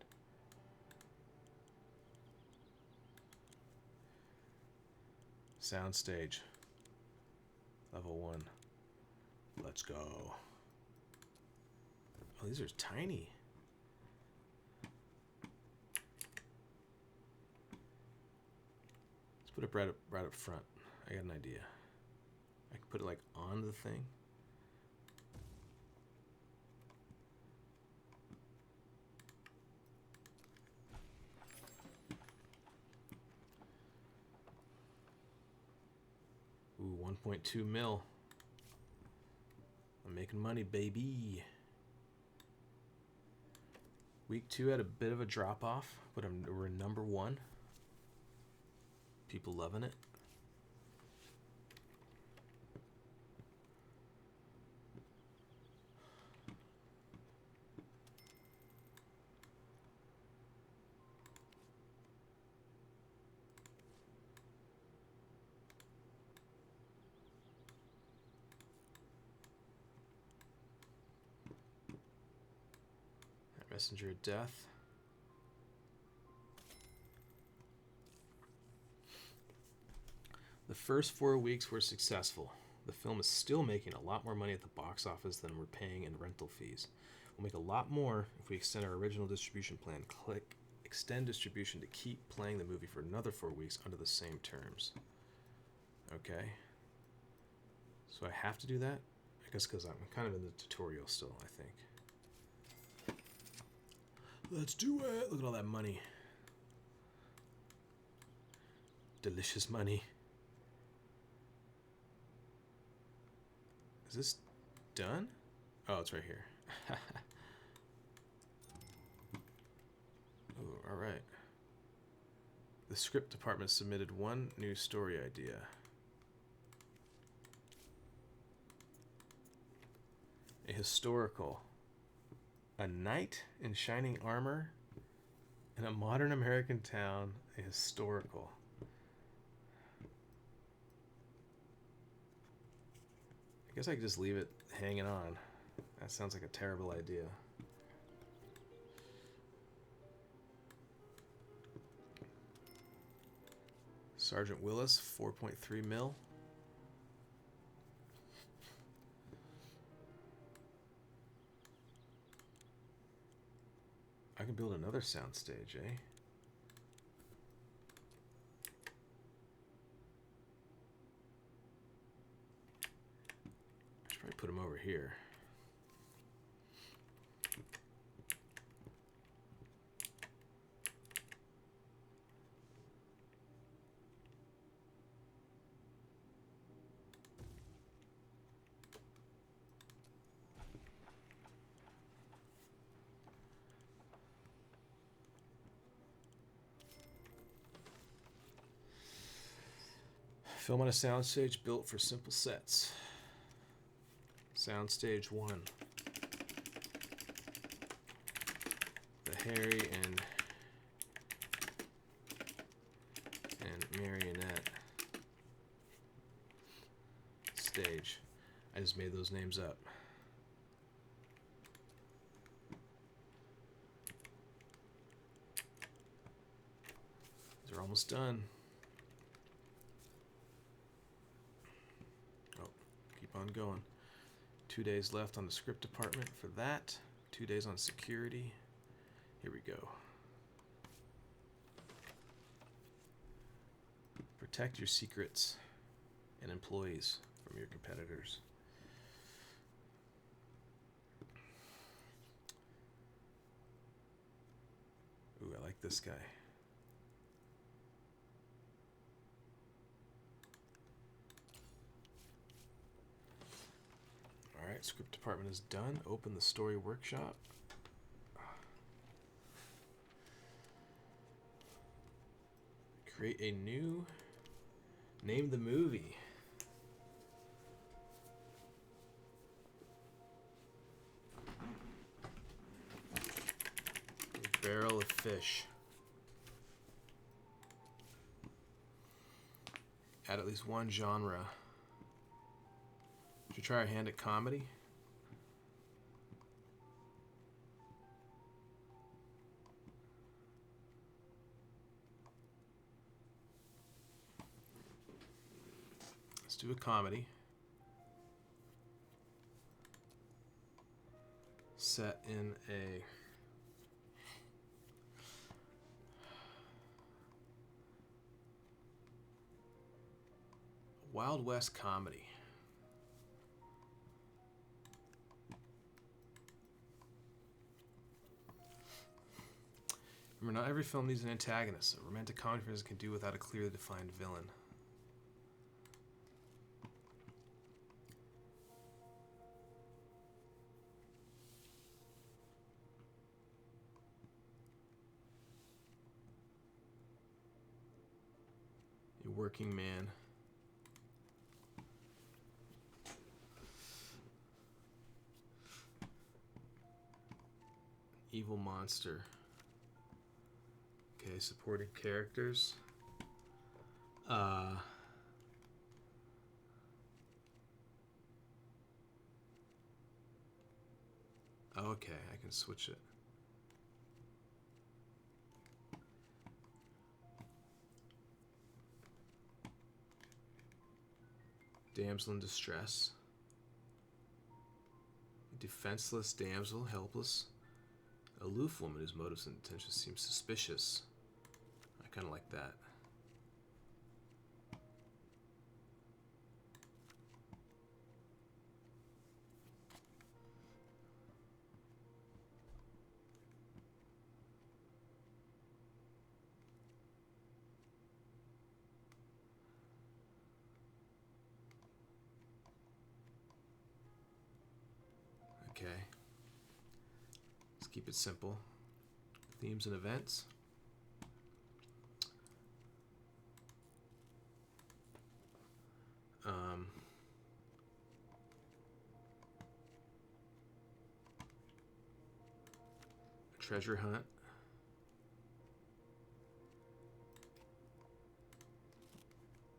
Soundstage. Level 1. Let's go. Oh, these are tiny. Let's put it right up front. I got an idea. I can put it like on the thing. Ooh, 1.2 mil. I'm making money, baby. Week 2 had a bit of a drop off, but we're number 1. People loving it. Messenger of Death. The first 4 weeks were successful. The film is still making a lot more money at the box office than we're paying in rental fees. We'll make a lot more if we extend our original distribution plan. Click Extend Distribution to keep playing the movie for another 4 weeks under the same terms. Okay. So I have to do that? I guess because I'm kind of in the tutorial still, I think. Let's do it. Look at all that money. Delicious money. Is this done? Oh, it's right here. Oh, all right. The script department submitted 1 new story idea. A historical. A knight in shining armor in a modern American town. A historical. I guess I could just leave it hanging on. That sounds like a terrible idea. Sergeant Willis, 4.3 mil. I can build another soundstage, eh? I should probably put him over here. Film on a soundstage built for simple sets. Soundstage 1. The Harry and Marionette stage. I just made those names up. They're almost done. On going. 2 days left on the script department for that. 2 days on security. Here we go. Protect your secrets and employees from your competitors. Ooh, I like this guy. Alright, script department is done. Open the story workshop. Create a new... Name the movie. A barrel of fish. Add at least 1 genre. Should we try our hand at comedy? Let's do a comedy. Set in a Wild West comedy. Remember, not every film needs an antagonist. A romantic comedy can do without a clearly defined villain. A working man. Evil monster. Okay, supporting characters. Okay, I can switch it. Damsel in distress. A defenseless damsel, helpless. Aloof woman whose motives and intentions seem suspicious. I kind of like that. Okay. Let's keep it simple. Themes and events. Treasure hunt.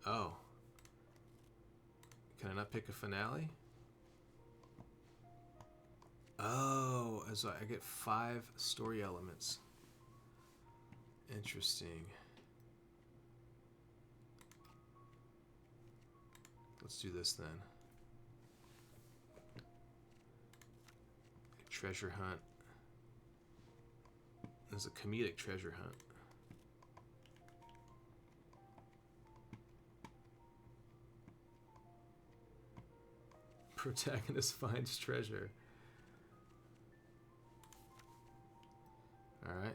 Oh. Can I not pick a finale? Oh, as I get 5 story elements. Interesting. Let's do this then. Treasure hunt. There's a comedic treasure hunt. Protagonist finds treasure. All right.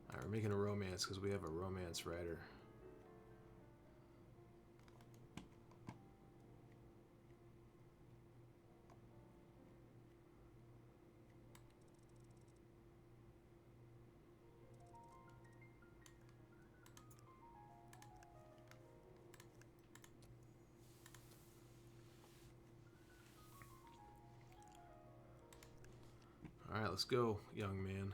All right, we're making a romance because we have a romance writer. All right, let's go, young man.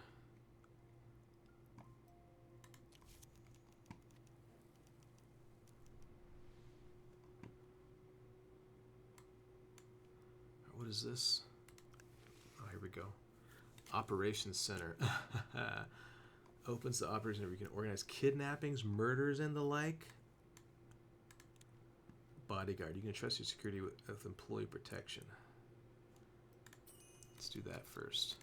What is this? Oh, here we go. Operations Center. Opens the operation where you can organize kidnappings, murders, and the like. Bodyguard. You can trust your security with employee protection. Let's do that first.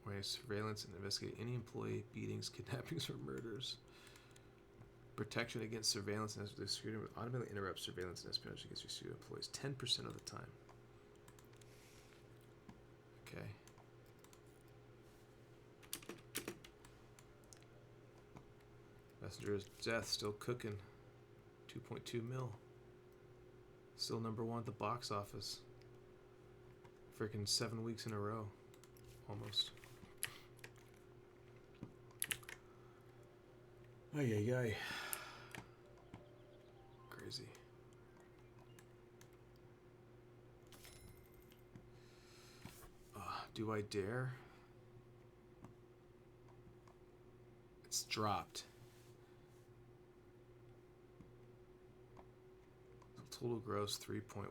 Organize surveillance and investigate any employee beatings, kidnappings, or murders. Protection against surveillance and security will automatically interrupt surveillance and espionage against your security employees 10% of the time. Okay. Messenger's Death still cooking. 2.2 mil. Still #1 at the box office. Freaking 7 weeks in a row. Almost. Ay, ay, ay. Crazy. Do I dare? It's dropped. Total gross 3.1.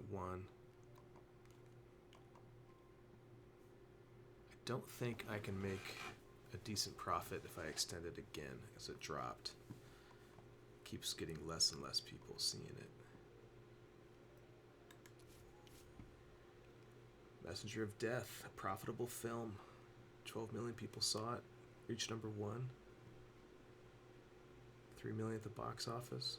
I don't think I can make a decent profit if I extend it again, because it dropped. Keeps getting less and less people seeing it. Messenger of Death, a profitable film. 12 million people saw it. Reached number 1. 3 million at the box office.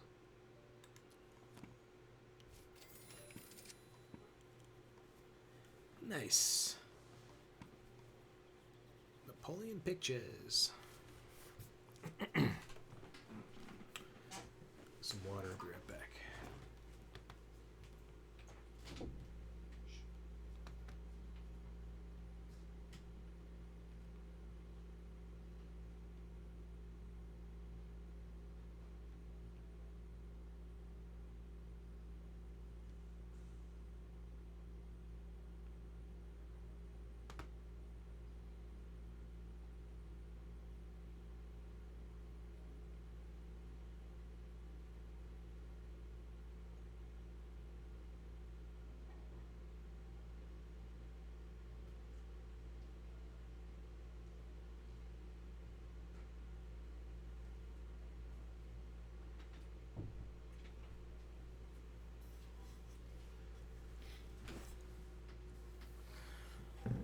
Nice. Napoleon Pictures. Some water. I'll be right back.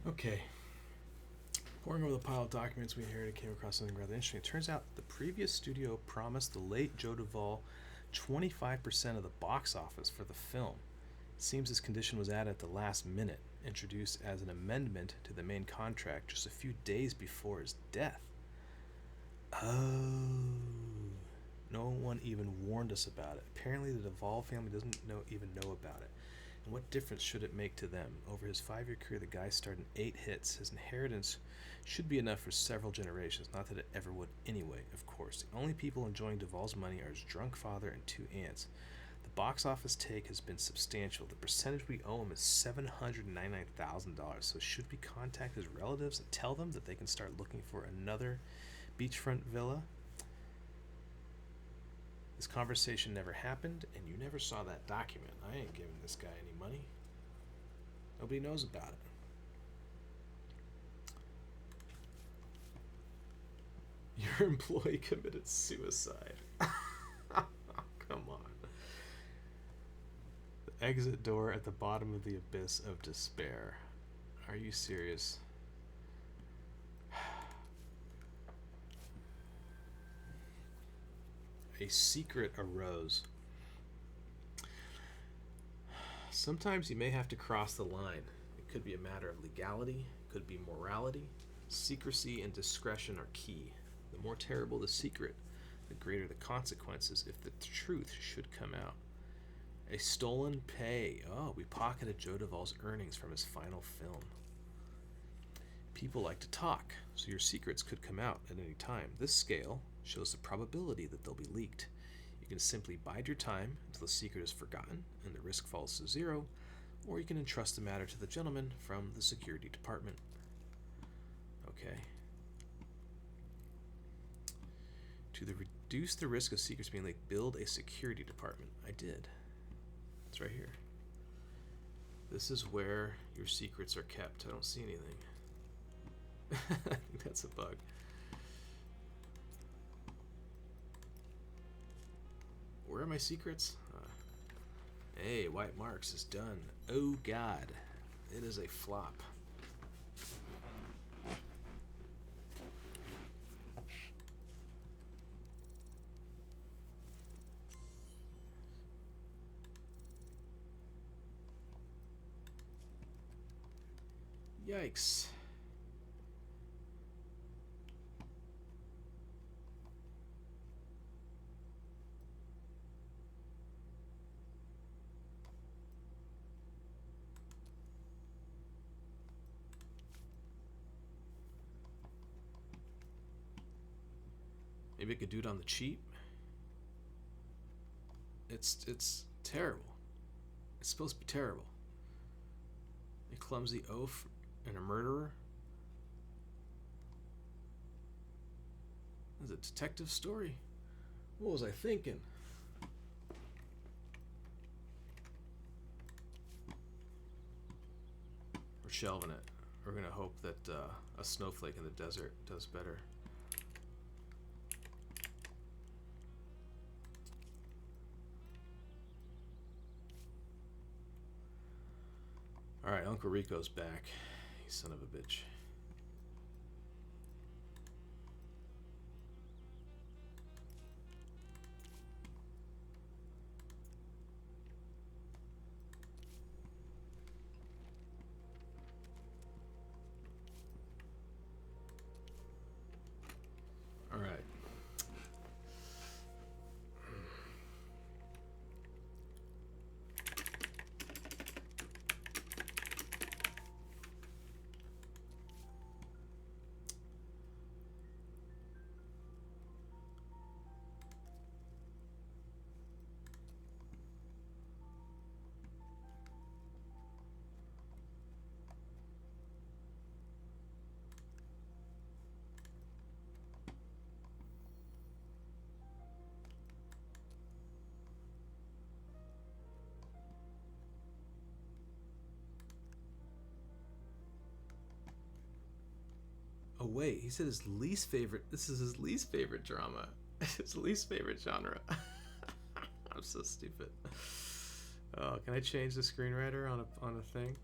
Okay. Pouring over the pile of documents we inherited, came across something rather interesting. It turns out the previous studio promised the late Joe Duvall 25% of the box office for the film. It seems this condition was added at the last minute, introduced as an amendment to the main contract just a few days before his death. Oh. No one even warned us about it. Apparently the Duvall family doesn't even know about it. And what difference should it make to them? Over his 5-year career, the guy starred in 8 hits. His inheritance should be enough for several generations. Not that it ever would anyway, of course. The only people enjoying Duvall's money are his drunk father and 2 aunts. The box office take has been substantial. The percentage we owe him is $799,000. So should we contact his relatives and tell them that they can start looking for another beachfront villa? This conversation never happened, and you never saw that document. I ain't giving this guy any money. Nobody knows about it. Your employee committed suicide. Come on. The exit door at the bottom of the abyss of despair. Are you serious? A secret arose. Sometimes you may have to cross the line. It could be a matter of legality, it could be morality. Secrecy and discretion are key. The more terrible the secret, the greater the consequences if the truth should come out. A stolen pay. Oh, we pocketed Joe Duvall's earnings from his final film. People like to talk, so your secrets could come out at any time. This scale shows the probability that they'll be leaked. You can simply bide your time until the secret is forgotten and the risk falls to 0, or you can entrust the matter to the gentleman from the security department. Okay. To reduce the risk of secrets being leaked, build a security department. I did. It's right here. This is where your secrets are kept. I don't see anything. I think that's a bug. Where are my secrets? Hey, White Marks is done. Oh God, it is a flop. Yikes. Maybe I could do it on the cheap. It's terrible. It's supposed to be terrible. A clumsy oaf and a murderer. It's a detective story. What was I thinking? We're shelving it. We're gonna hope that a snowflake in the desert does better. Alright, Uncle Rico's back. You son of a bitch. Alright. Oh wait, he said his least favorite. This is his least favorite drama. His least favorite genre. I'm so stupid. Oh, can I change the screenwriter on a thing?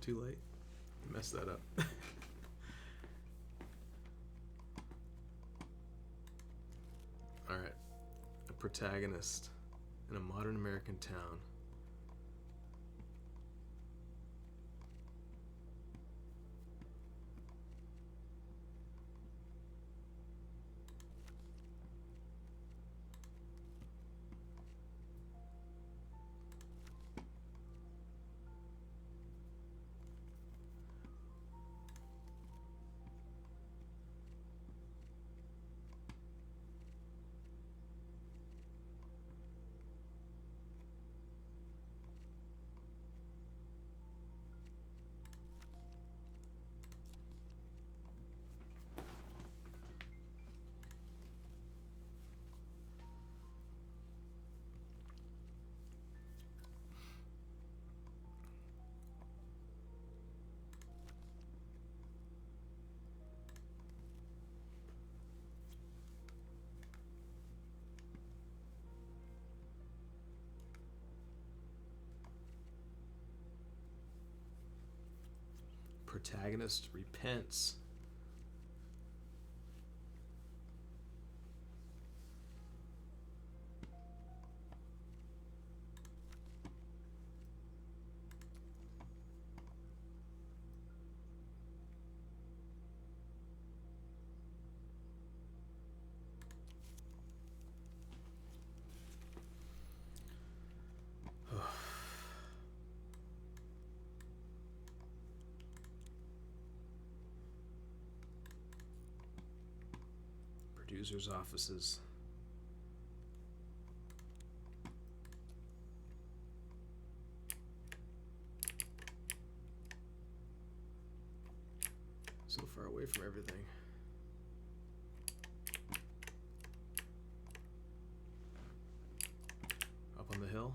Too late. Messed that up. All right, a protagonist in a modern American town. Protagonist repents. Producers' offices. So far away from everything. Up on the hill.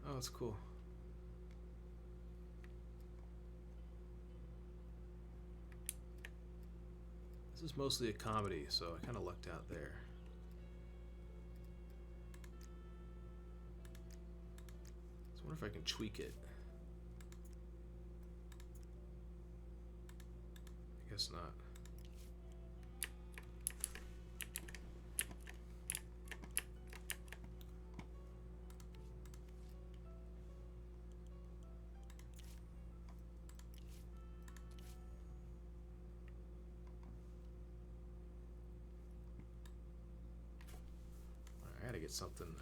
Oh, that's cool. This is mostly a comedy, so I kind of lucked out there. So I wonder if I can tweak it. I guess not.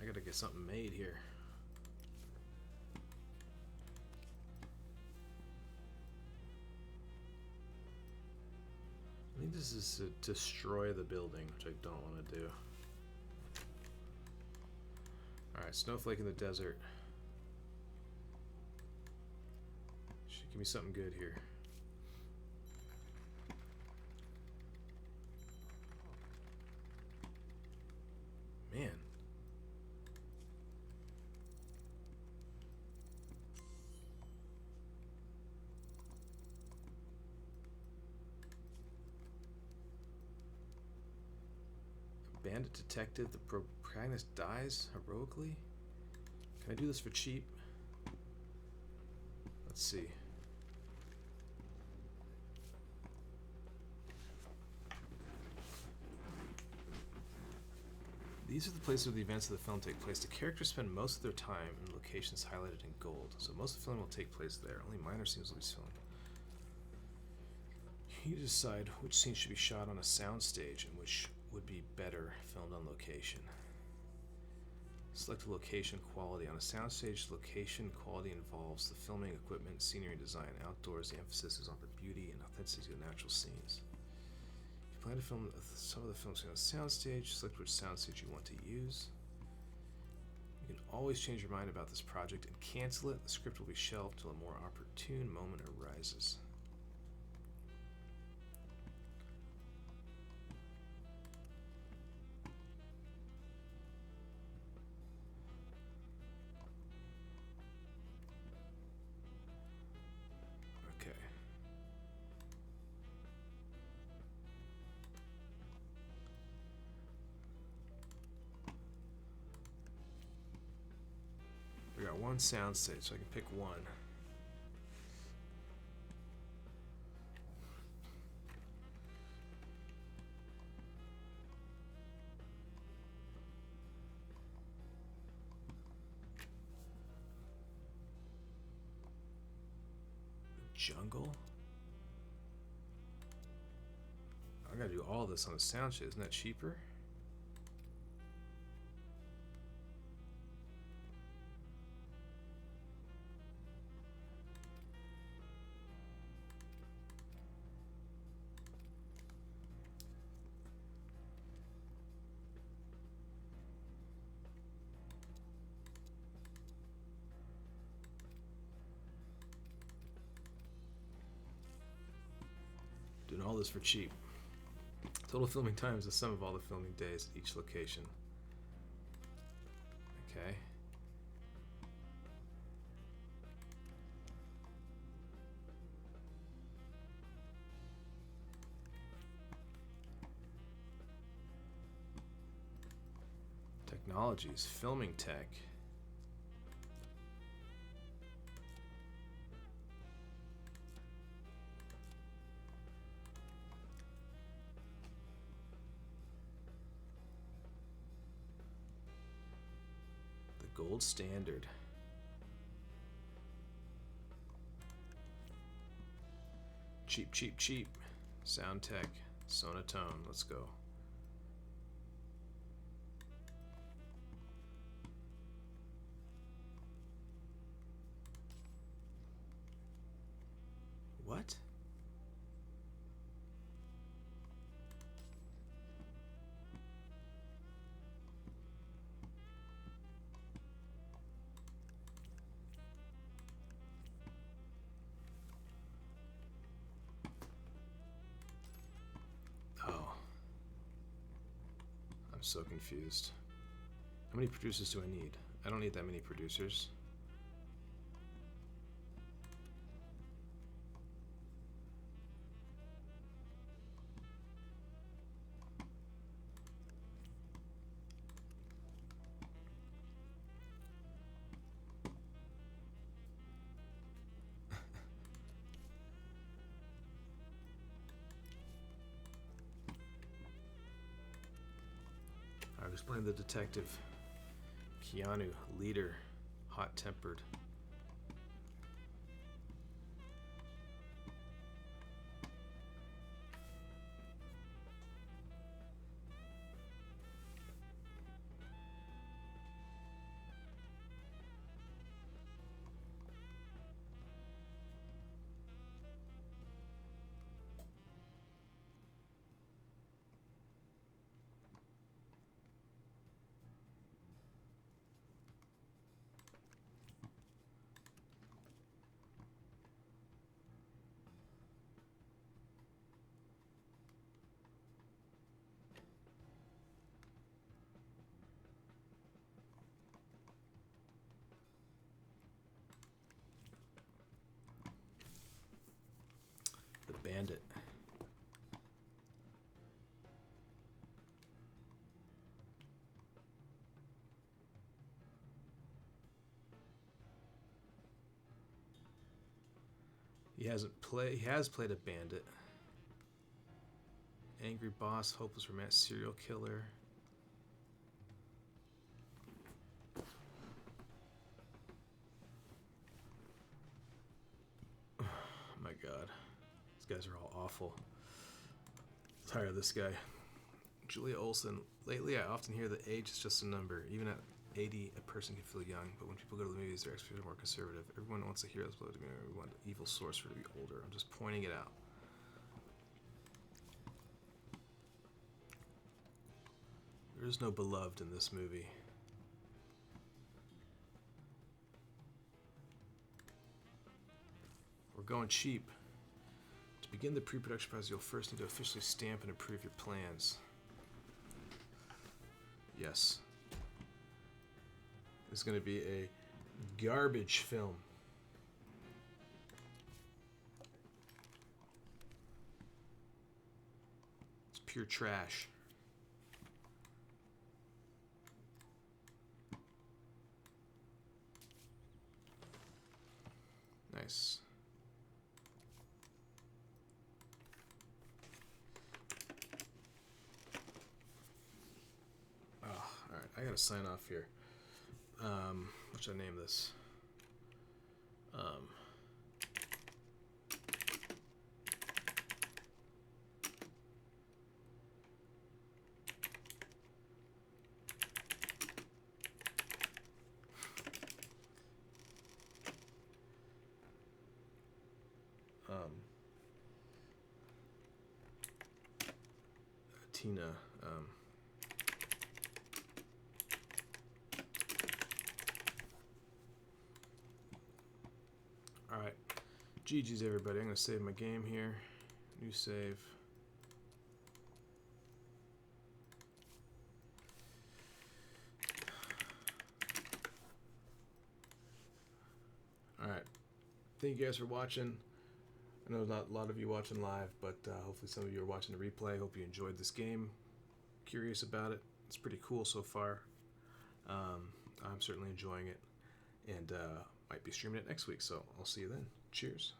I gotta get something made here. think this is to destroy the building, which I don't want to do. Alright, snowflake in the desert. Should give me something good here. Man. Bandit detective, the protagonist dies heroically? Can I do this for cheap? Let's see. These are the places where the events of the film take place. The characters spend most of their time in locations highlighted in gold, so most of the film will take place there. Only minor scenes will be filmed. You decide which scenes should be shot on a soundstage and which would be better filmed on location. Select a location quality. On a soundstage, location quality involves the filming equipment, scenery, and design. Outdoors, the emphasis is on the beauty and authenticity of natural scenes. If you plan to film some of the films on a soundstage, select which soundstage you want to use. You can always change your mind about this project and cancel it. The script will be shelved till a more opportune moment arises. We got one soundstage, so I can pick one. Jungle? I gotta do all this on a soundstage. Isn't that cheaper? Doing all this for cheap. Total filming time is the sum of all the filming days at each location. Okay. Technologies, filming tech. Gold standard. Cheap, cheap, cheap. Sound tech. Sonotone. Let's go. What? I'm so confused. How many producers do I need? I don't need that many producers. I was playing the detective. Keanu, leader, hot-tempered. bandit. He has played a bandit. Angry boss, hopeless romance, serial killer. Oh my god. These guys are all awful. I'm tired of this guy. Julia Olson. Lately, I often hear that age is just a number. Even at 80, a person can feel young, but when people go to the movies, their expectations are more conservative. Everyone wants a hero's blow to be. We want an evil sorcerer to be older. I'm just pointing it out. There is no beloved in this movie. We're going cheap. To begin the pre-production process, you'll first need to officially stamp and approve your plans. Yes. It's going to be a garbage film. It's pure trash. Nice. Oh, alright. I gotta sign off here. What should I name this? Tina. Alright. GG's everybody. I'm going to save my game here. New save. Alright. Thank you guys for watching. I know not a lot of you watching live, but hopefully some of you are watching the replay. Hope you enjoyed this game. Curious about it. It's pretty cool so far. I'm certainly enjoying it. And might be streaming it next week, so I'll see you then. Cheers.